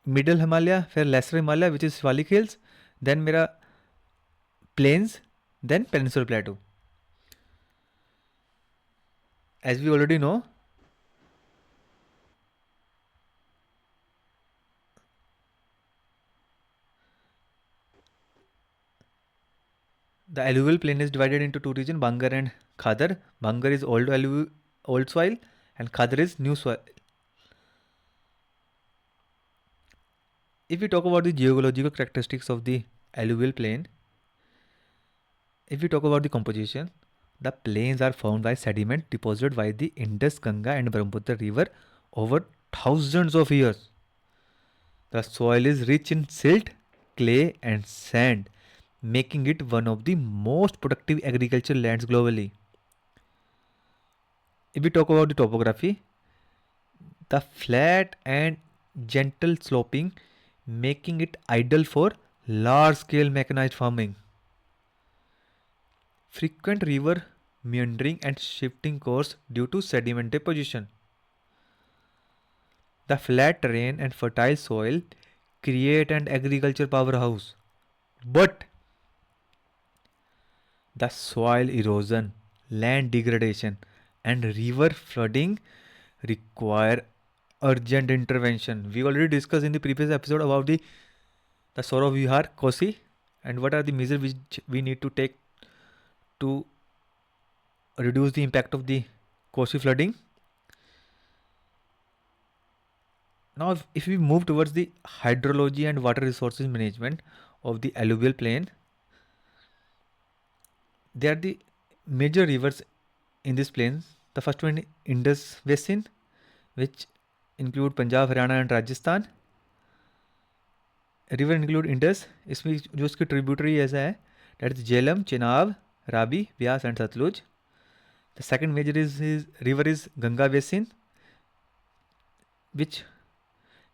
मिडल हिमालय, फिर lesser Himalaya which is Shivalik hills, then मेरा plains, then peninsular plateau. As we already know, the alluvial plain is divided into two regions, Bangar and Khadar. Bangar is old soil and Khadar is new soil. If we talk about the geological characteristics of the alluvial plain, if we talk about the composition, the plains are formed by sediment deposited by the Indus, Ganga and Brahmaputra river over thousands of years. The soil is rich in silt, clay and sand, making it one of the most productive agricultural lands globally. If we talk about the topography, the flat and gentle sloping, making it ideal for large scale mechanized farming. Frequent river meandering and shifting course due to sediment deposition. The flat terrain and fertile soil create an agriculture powerhouse, but the soil erosion, land degradation and river flooding require urgent intervention. We already discussed in the previous episode about the Saurav Vihar, Kosi, and what are the measures which we need to take to reduce the impact of the Kosi flooding. Now, if we move towards the hydrology and water resources management of the alluvial plain, they are the major rivers in this plain. The first one, Indus Basin, which include Punjab, Haryana and Rajasthan. River include Indus, इसमें जो उसकी tributary ऐसा है, that is Jhelum, Chenab, Ravi, Byas and Satluj. The second major river is Ganga Basin, which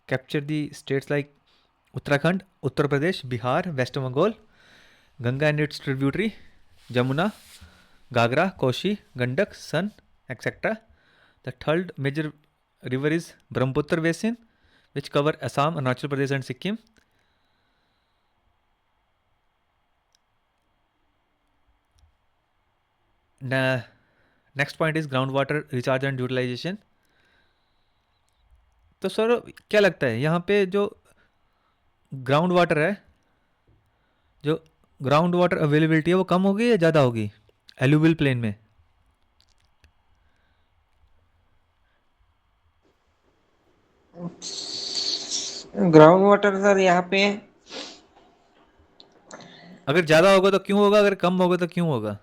capture the states like Uttarakhand, Uttar Pradesh, Bihar, West Bengal. Ganga and its tributary Jamuna, Gagra, Koshi, Gandak, Son, etc. The third major river is Brahmaputra Basin, which cover Assam, Arunachal Pradesh and Sikkim. Next point is groundwater recharge and utilization. तो sir क्या लगता है यहाँ पे जो ground water है, जो ground water availability है वो कम होगी या ज़्यादा होगी एलुवियल प्लेन में? ग्राउंड वाटर सर यहाँ पे अगर ज़्यादा होगा तो क्यों होगा, अगर कम होगा तो क्यों होगा?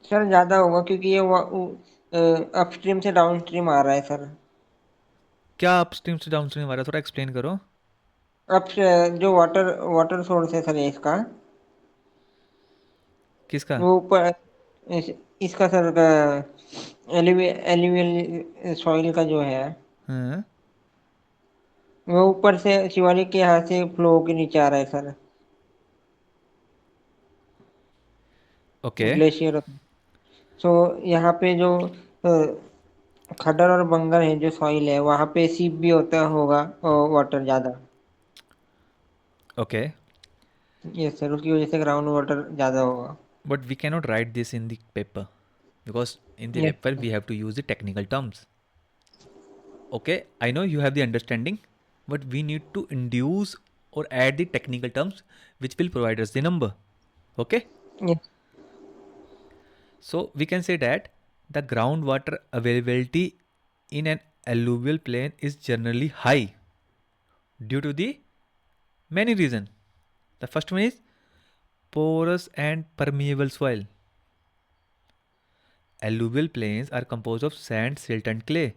सर ज़्यादा होगा क्योंकि ये अपस्ट्रीम से डाउनस्ट्रीम आ रहा है सर। क्या अपस्ट्रीम से डाउनस्ट्रीम आ रहा है, थोड़ा एक्सप्लेन करो। अब जो वाटर सोर्स है सर इसका, किसका? वो ऊपर इसका सर एलुवियल सॉइल का जो है हाँ वो ऊपर से शिवालिक के यहाँ से फ्लो के नीचे आ रहा है सर, ओके ग्लेशियर। सो यहाँ पे जो खड्डर और बंगर है जो सॉइल है वहाँ पे सीप भी होता होगा वाटर ज़्यादा। ओके यस सर, उसकी वजह से ग्राउंड वाटर ज़्यादा होगा। But we can not write this in the paper because in the Yes, paper we have to use the technical terms. Okay, I know you have the understanding, but we need to induce or add the technical terms which will provide us the number. Okay, yes, so we can say that the groundwater availability in an alluvial plain is generally high due to the many reasons. The first one is porous and permeable soil. Alluvial plains are composed of sand, silt and clay,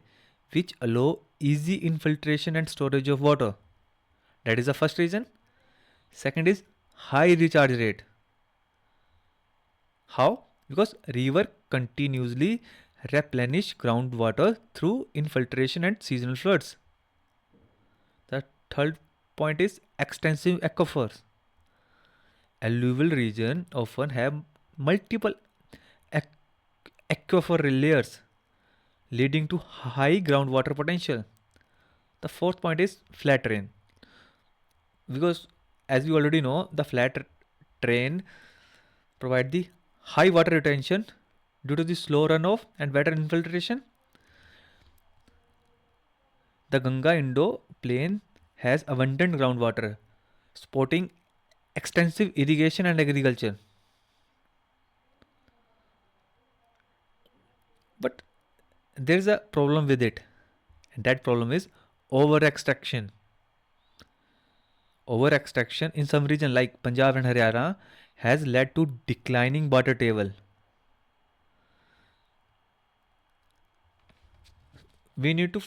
which allow easy infiltration and storage of water. That is the first reason. Second is high recharge rate. How? Because river continuously replenish groundwater through infiltration and seasonal floods. The third point is extensive aquifers. Alluvial region often have multiple aquifer layers leading to high groundwater potential. The fourth point is flat terrain, because as we already know the flat terrain provide the high water retention due to the slow runoff and better infiltration. The Ganga Indo plain has abundant groundwater supporting extensive irrigation and agriculture. But there is a problem with it, and that problem is over extraction. Over extraction in some region like Punjab and Haryana has led to declining water table. We need to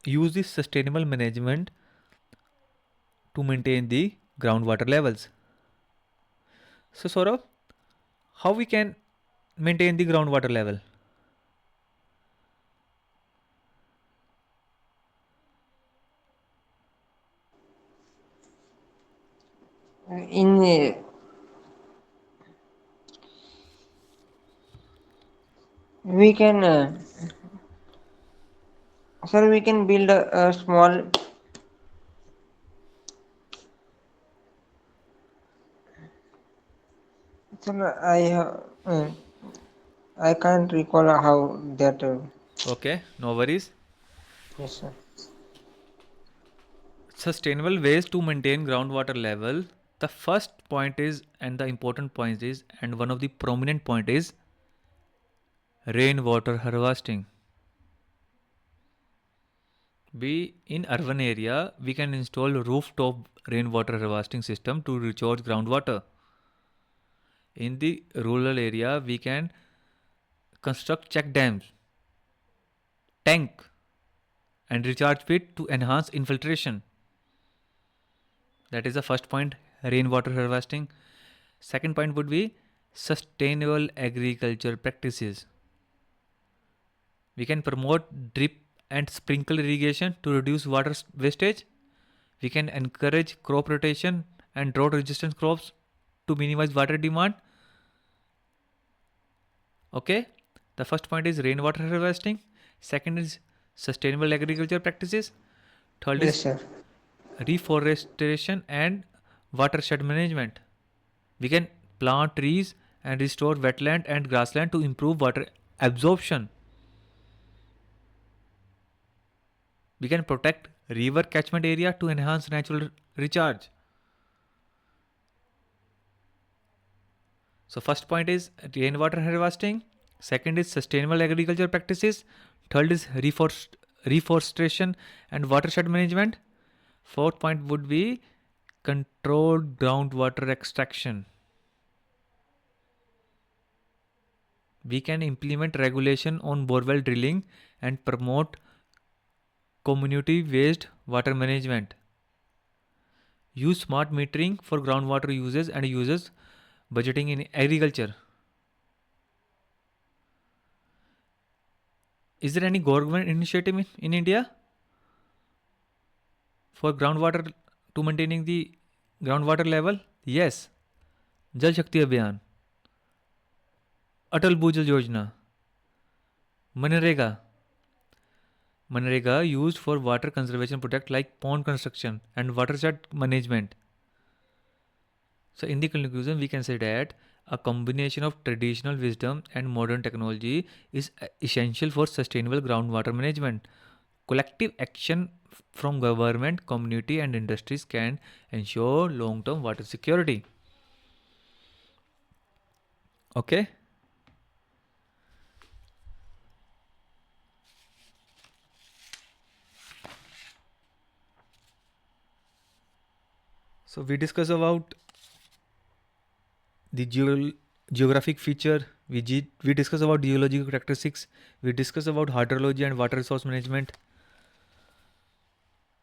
use this sustainable management to maintain the groundwater levels. So Saurabh, how we can maintain the groundwater level? in we can sir we can build a small sir I can't recall how that Okay, no worries. yes sir. Sustainable ways to maintain groundwater level. The first point is, and the important point is, and one of the prominent point is rainwater harvesting. We in urban area we can install rooftop rainwater harvesting system to recharge groundwater. In the rural area, we can construct check dams, tank, and recharge pit to enhance infiltration. That is the first point, rainwater harvesting. Second point would be sustainable agriculture practices. We can promote drip and sprinkle irrigation to reduce water wastage. We can encourage crop rotation and drought resistant crops to minimize water demand. Okay, the first point is rainwater harvesting. Second is sustainable agriculture practices. Third Yes, is sir. reforestation and watershed management. We can plant trees and restore wetland and grassland to improve water absorption. We can protect river catchment area to enhance natural recharge. So first point is rainwater harvesting, second is sustainable agriculture practices, third is reforestation and watershed management, fourth point would be controlled groundwater extraction. We can implement regulation on borewell drilling and promote community waste water management. Use smart metering for groundwater uses and uses budgeting in agriculture. Is there any government initiative in India for groundwater to maintaining the groundwater level? Yes. Jal Shakti Abhiyan, Atal Bhujal Yojana, Manrega. Manrega used for water conservation project like pond construction and watershed management. So in the conclusion, we can say that a combination of traditional wisdom and modern technology is essential for sustainable groundwater management. Collective action from government, community, and industries can ensure long-term water security. Okay. So we discuss about the geographic feature, we discuss about geological characteristics, we discuss about hydrology and water resource management.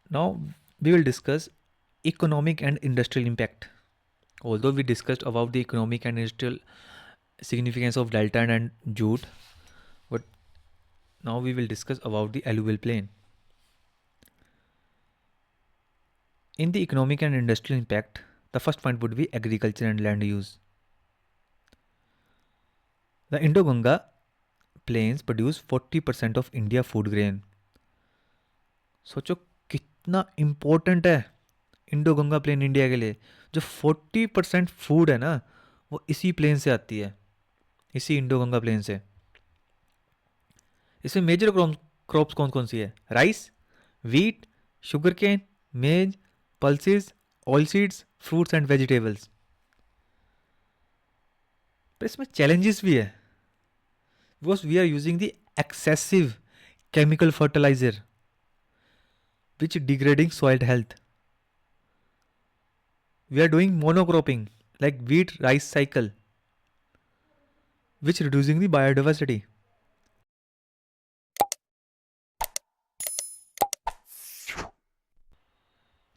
Now we will discuss economic and industrial impact. Although we discussed about the economic and industrial significance of delta and jute, but now we will discuss about the alluvial plain. In the economic and industrial impact, the first point would be agriculture and land use. The Indo-Ganga plains produce 40% of India food grain. सोचो कितना important है Indo Ganga plane India के लिए. जो 40% food है ना वो इसी प्लेन से आती है, इसी इंडो गंगा प्लेन से. इसमें मेजर क्रॉप्स कौन कौन सी है? Rice, wheat, sugar cane, maize, pulses, oil seeds, fruits and vegetables. पर इसमें चैलेंजेस भी है, because we are using the excessive chemical fertilizer which degrading soil health. We are doing monocropping like wheat rice cycle which reducing the biodiversity.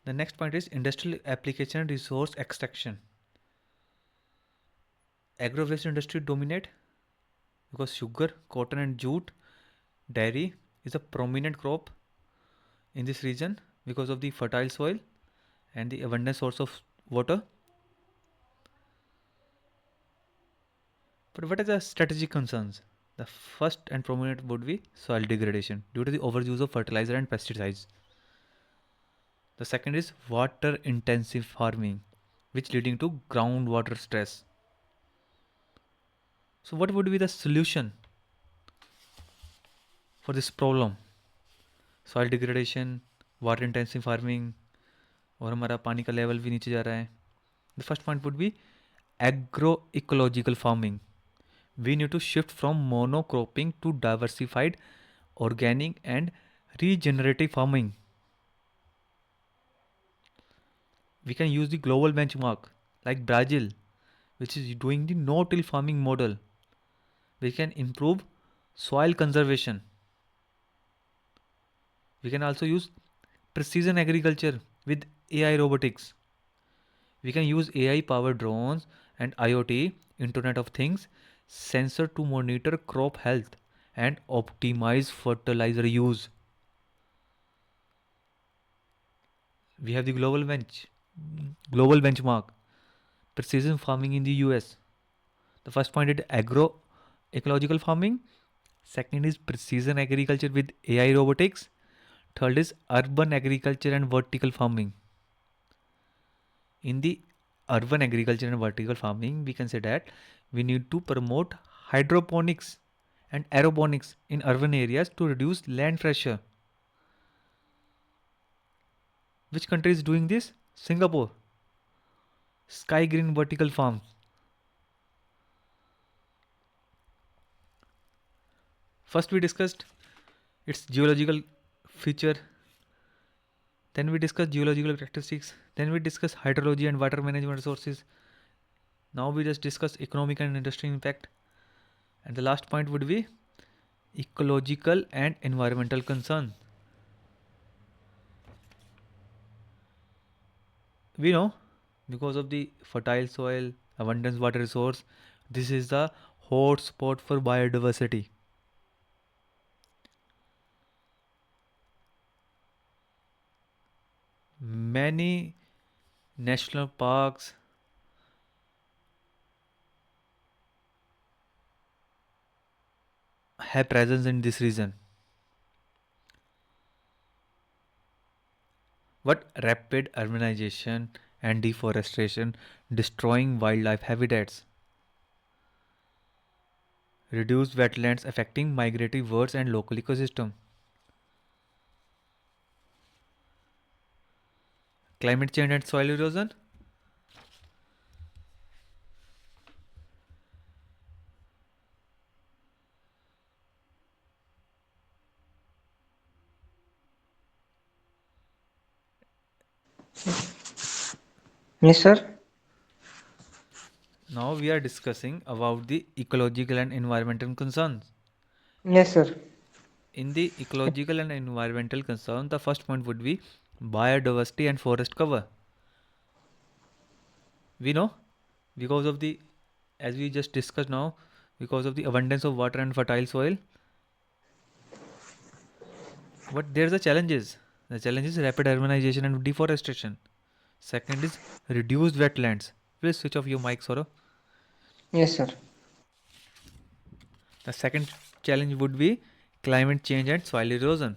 The next point is industrial application and resource extraction. Agro waste industry dominate because sugar, cotton and jute, dairy is a prominent crop in this region because of the fertile soil and the abundant source of water. But what are the strategic concerns? The first and prominent would be soil degradation due to the overuse of fertilizer and pesticides. The second is water intensive farming, which leading to groundwater stress. So what would be the solution for this problem? Soil degradation, water intensive farming, और हमारा पानी का level भी नीचे जा रहा है. The first point would be agroecological farming. We need to shift from monocropping to diversified organic and regenerative farming. We can use the global benchmark like Brazil, which is doing the no-till farming model. We can improve soil conservation. We can also use precision agriculture with AI robotics. We can use AI powered drones and IoT, Internet of Things, sensor to monitor crop health and optimize fertilizer use. We have the global benchmark, precision farming in the US. The first point is agroecological farming. Second is precision agriculture with AI robotics. Third is urban agriculture and vertical farming. In the urban agriculture and vertical farming, we can say that we need to promote hydroponics and aeroponics in urban areas to reduce land pressure. Which country is doing this? Singapore. Sky green vertical farms. First we discussed its geological feature, then we discussed geological characteristics, then we discussed hydrology and water management resources. Now we just discuss economic and industrial impact, and the last point would be ecological and environmental concern. We know because of the fertile soil, abundant water resource, this is the hot spot for biodiversity. Many national parks have presence in this region. But rapid urbanization and deforestation destroying wildlife habitats, reduced wetlands affecting migratory birds and local ecosystem, climate change and soil erosion. Yes, sir. Now we are discussing about the ecological and environmental concerns. Yes, sir. In the ecological and environmental concern, the first point would be biodiversity and forest cover. We know because of the, as we just discussed now, because of the abundance of water and fertile soil, but there's a challenges. The challenge is rapid urbanization and deforestation. Second is reduced wetlands. Please switch off your mic, Saurabh. Yes, sir. The second challenge would be climate change and soil erosion.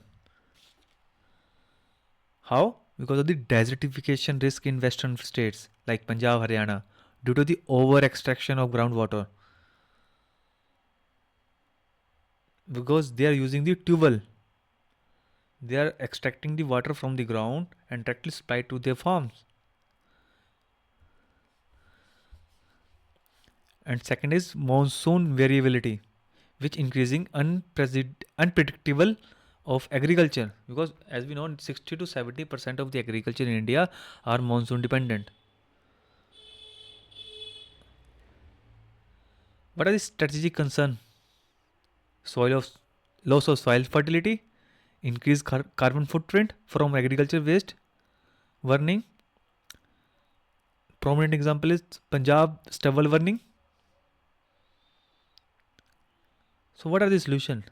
How? Because of the desertification risk in western states like Punjab, Haryana, due to the over extraction of groundwater. Because they are using the tubewell. They are extracting the water from the ground and directly supply it to their farms. And second is monsoon variability, which increasing unpredictable of agriculture, because as we know 60 to 70% of the agriculture in India are monsoon dependent. What are the strategic concern? Loss of soil fertility, increased carbon footprint from agriculture waste, burning. Prominent example is Punjab stubble burning. So what are the solution?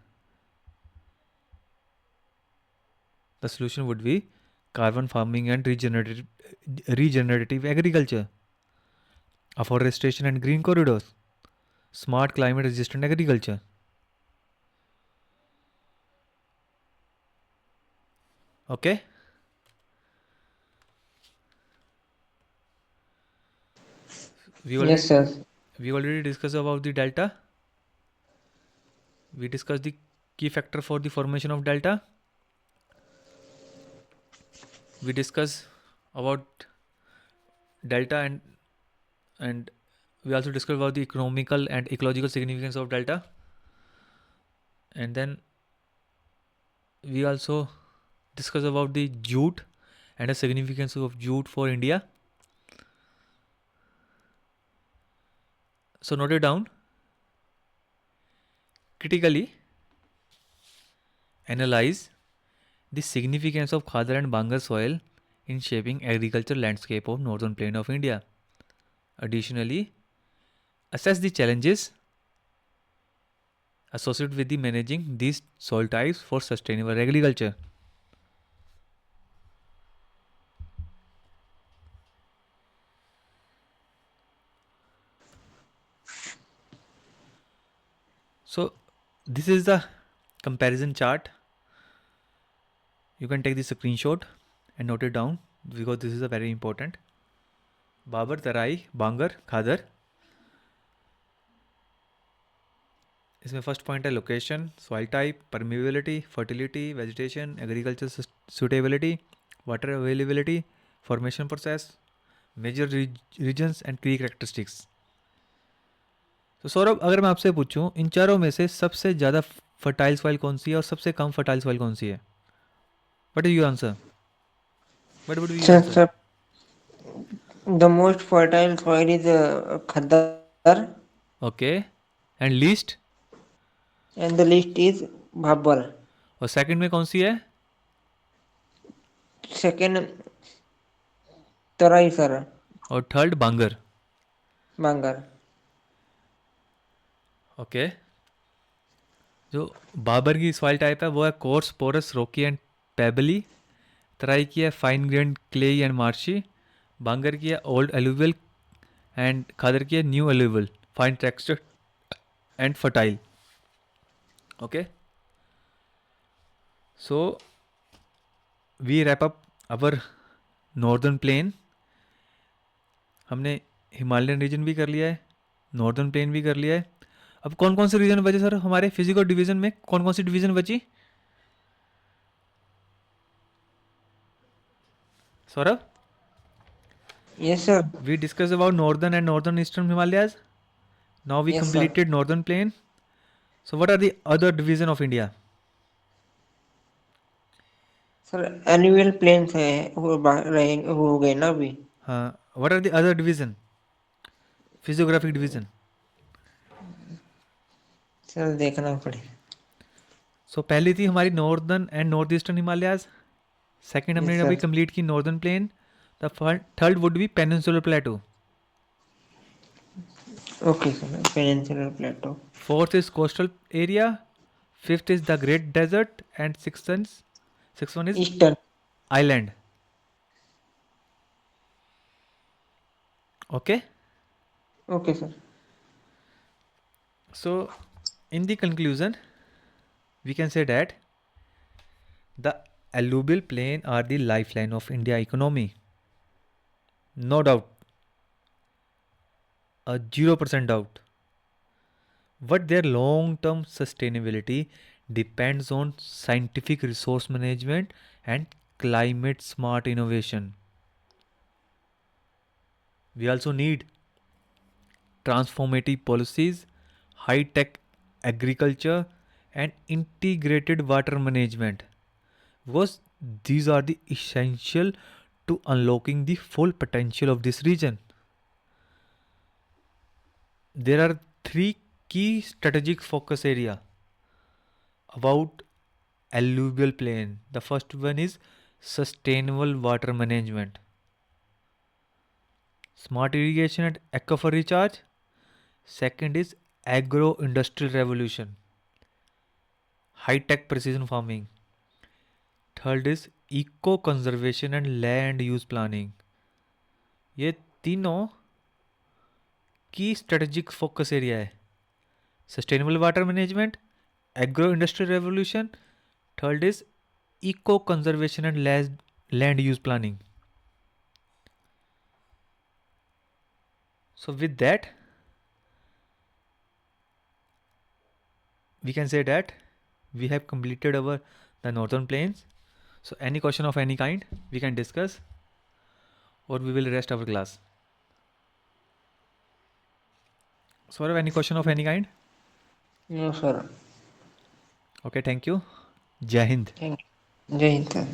The solution would be carbon farming and regenerative agriculture, afforestation and green corridors, smart climate resistant agriculture. Okay. Yes, sir. We already discussed about the delta. We discussed the key factor for the formation of delta. We discussed about delta and we also discussed about the economical and ecological significance of delta. And then we also discussed about the jute and the significance of jute for India. So note it down. Critically analyze the significance of Khadar and Bangar soil in shaping agricultural landscape of northern plain of India. Additionally, assess the challenges associated with the managing these soil types for sustainable agriculture. So this is the comparison chart. You can take the screenshot and note it down because this is a very important. Babar, Tarai, Bangar, Khadar. इसमें first point है location, soil type, permeability, fertility, vegetation, agriculture suitability, water availability, formation process, major regions and key characteristics. तो सौरभ, अगर मैं आपसे पूछूं इन चारों में से सबसे ज़्यादा फर्टाइल सॉइल कौन सी है और सबसे कम फर्टाइल सॉइल कौन सी है? What is your answer? What would be your answer? Sir, the most fertile soil is Khadar, okay. And least? and the least is Bhabbar. और सेकंड में कौन सी है? Second, Tarai sir, और थर्ड बांगर. Bangar. ओके. जो बाबर की soil type है वो है coarse, porous, rocky and pebbly. Terai की है fine grain, clayey and marshy. Bangar की है ओल्ड एलुवियल एंड खादर की है new alluvial, fine texture and fertile. Okay. So we wrap up our northern plain. हमने हिमालयन रीजन भी कर लिया है, नॉर्दर्न प्लेन भी कर लिया है. अब कौन कौन से रीजन बचे सर हमारे फिजिकल डिवीजन में? कौन कौन सी डिवीजन बची Saurabh? Yes sir. We discussed about northern and northern eastern Himalayas. Now we Yes, sir. completed northern plain. So what are the other division of India? Sir, annual plains है रहेंगे हो गए ना अभी. What are the other division? Physiographic division. Sir देखना पड़ेगा. So पहली थी हमारी northern and northeastern Himalayas. Second हमने Yes, अभी sir. complete की northern plain. The third would be peninsular plateau. Okay sir, peninsular plateau. Fourth is coastal area. Fifth is the great desert and sixth one is Eastern. island. Okay. Okay sir. So in the conclusion we can say that the alluvial plain are the lifeline of India economy. No doubt. A 0% doubt. But their long-term sustainability depends on scientific resource management and climate smart innovation. We also need transformative policies, high-tech agriculture and integrated water management, because these are the essential to unlocking the full potential of this region. There are three key strategic focus area about alluvial plain. The first one is sustainable water management, smart irrigation and aquifer recharge. Second is agro-industrial revolution, high-tech precision farming. Third is eco conservation and land use planning. ये तीनों की strategic focus area है. Sustainable water management, agro industrial revolution, third is eco conservation and land use planning. So with that we can say that we have completed the northern plains. So any question of any kind we can discuss, or we will rest our class. Saurav, any question of any kind? No sir. Okay, thank you. Jai Hind. Thank you. Jai Hind sir.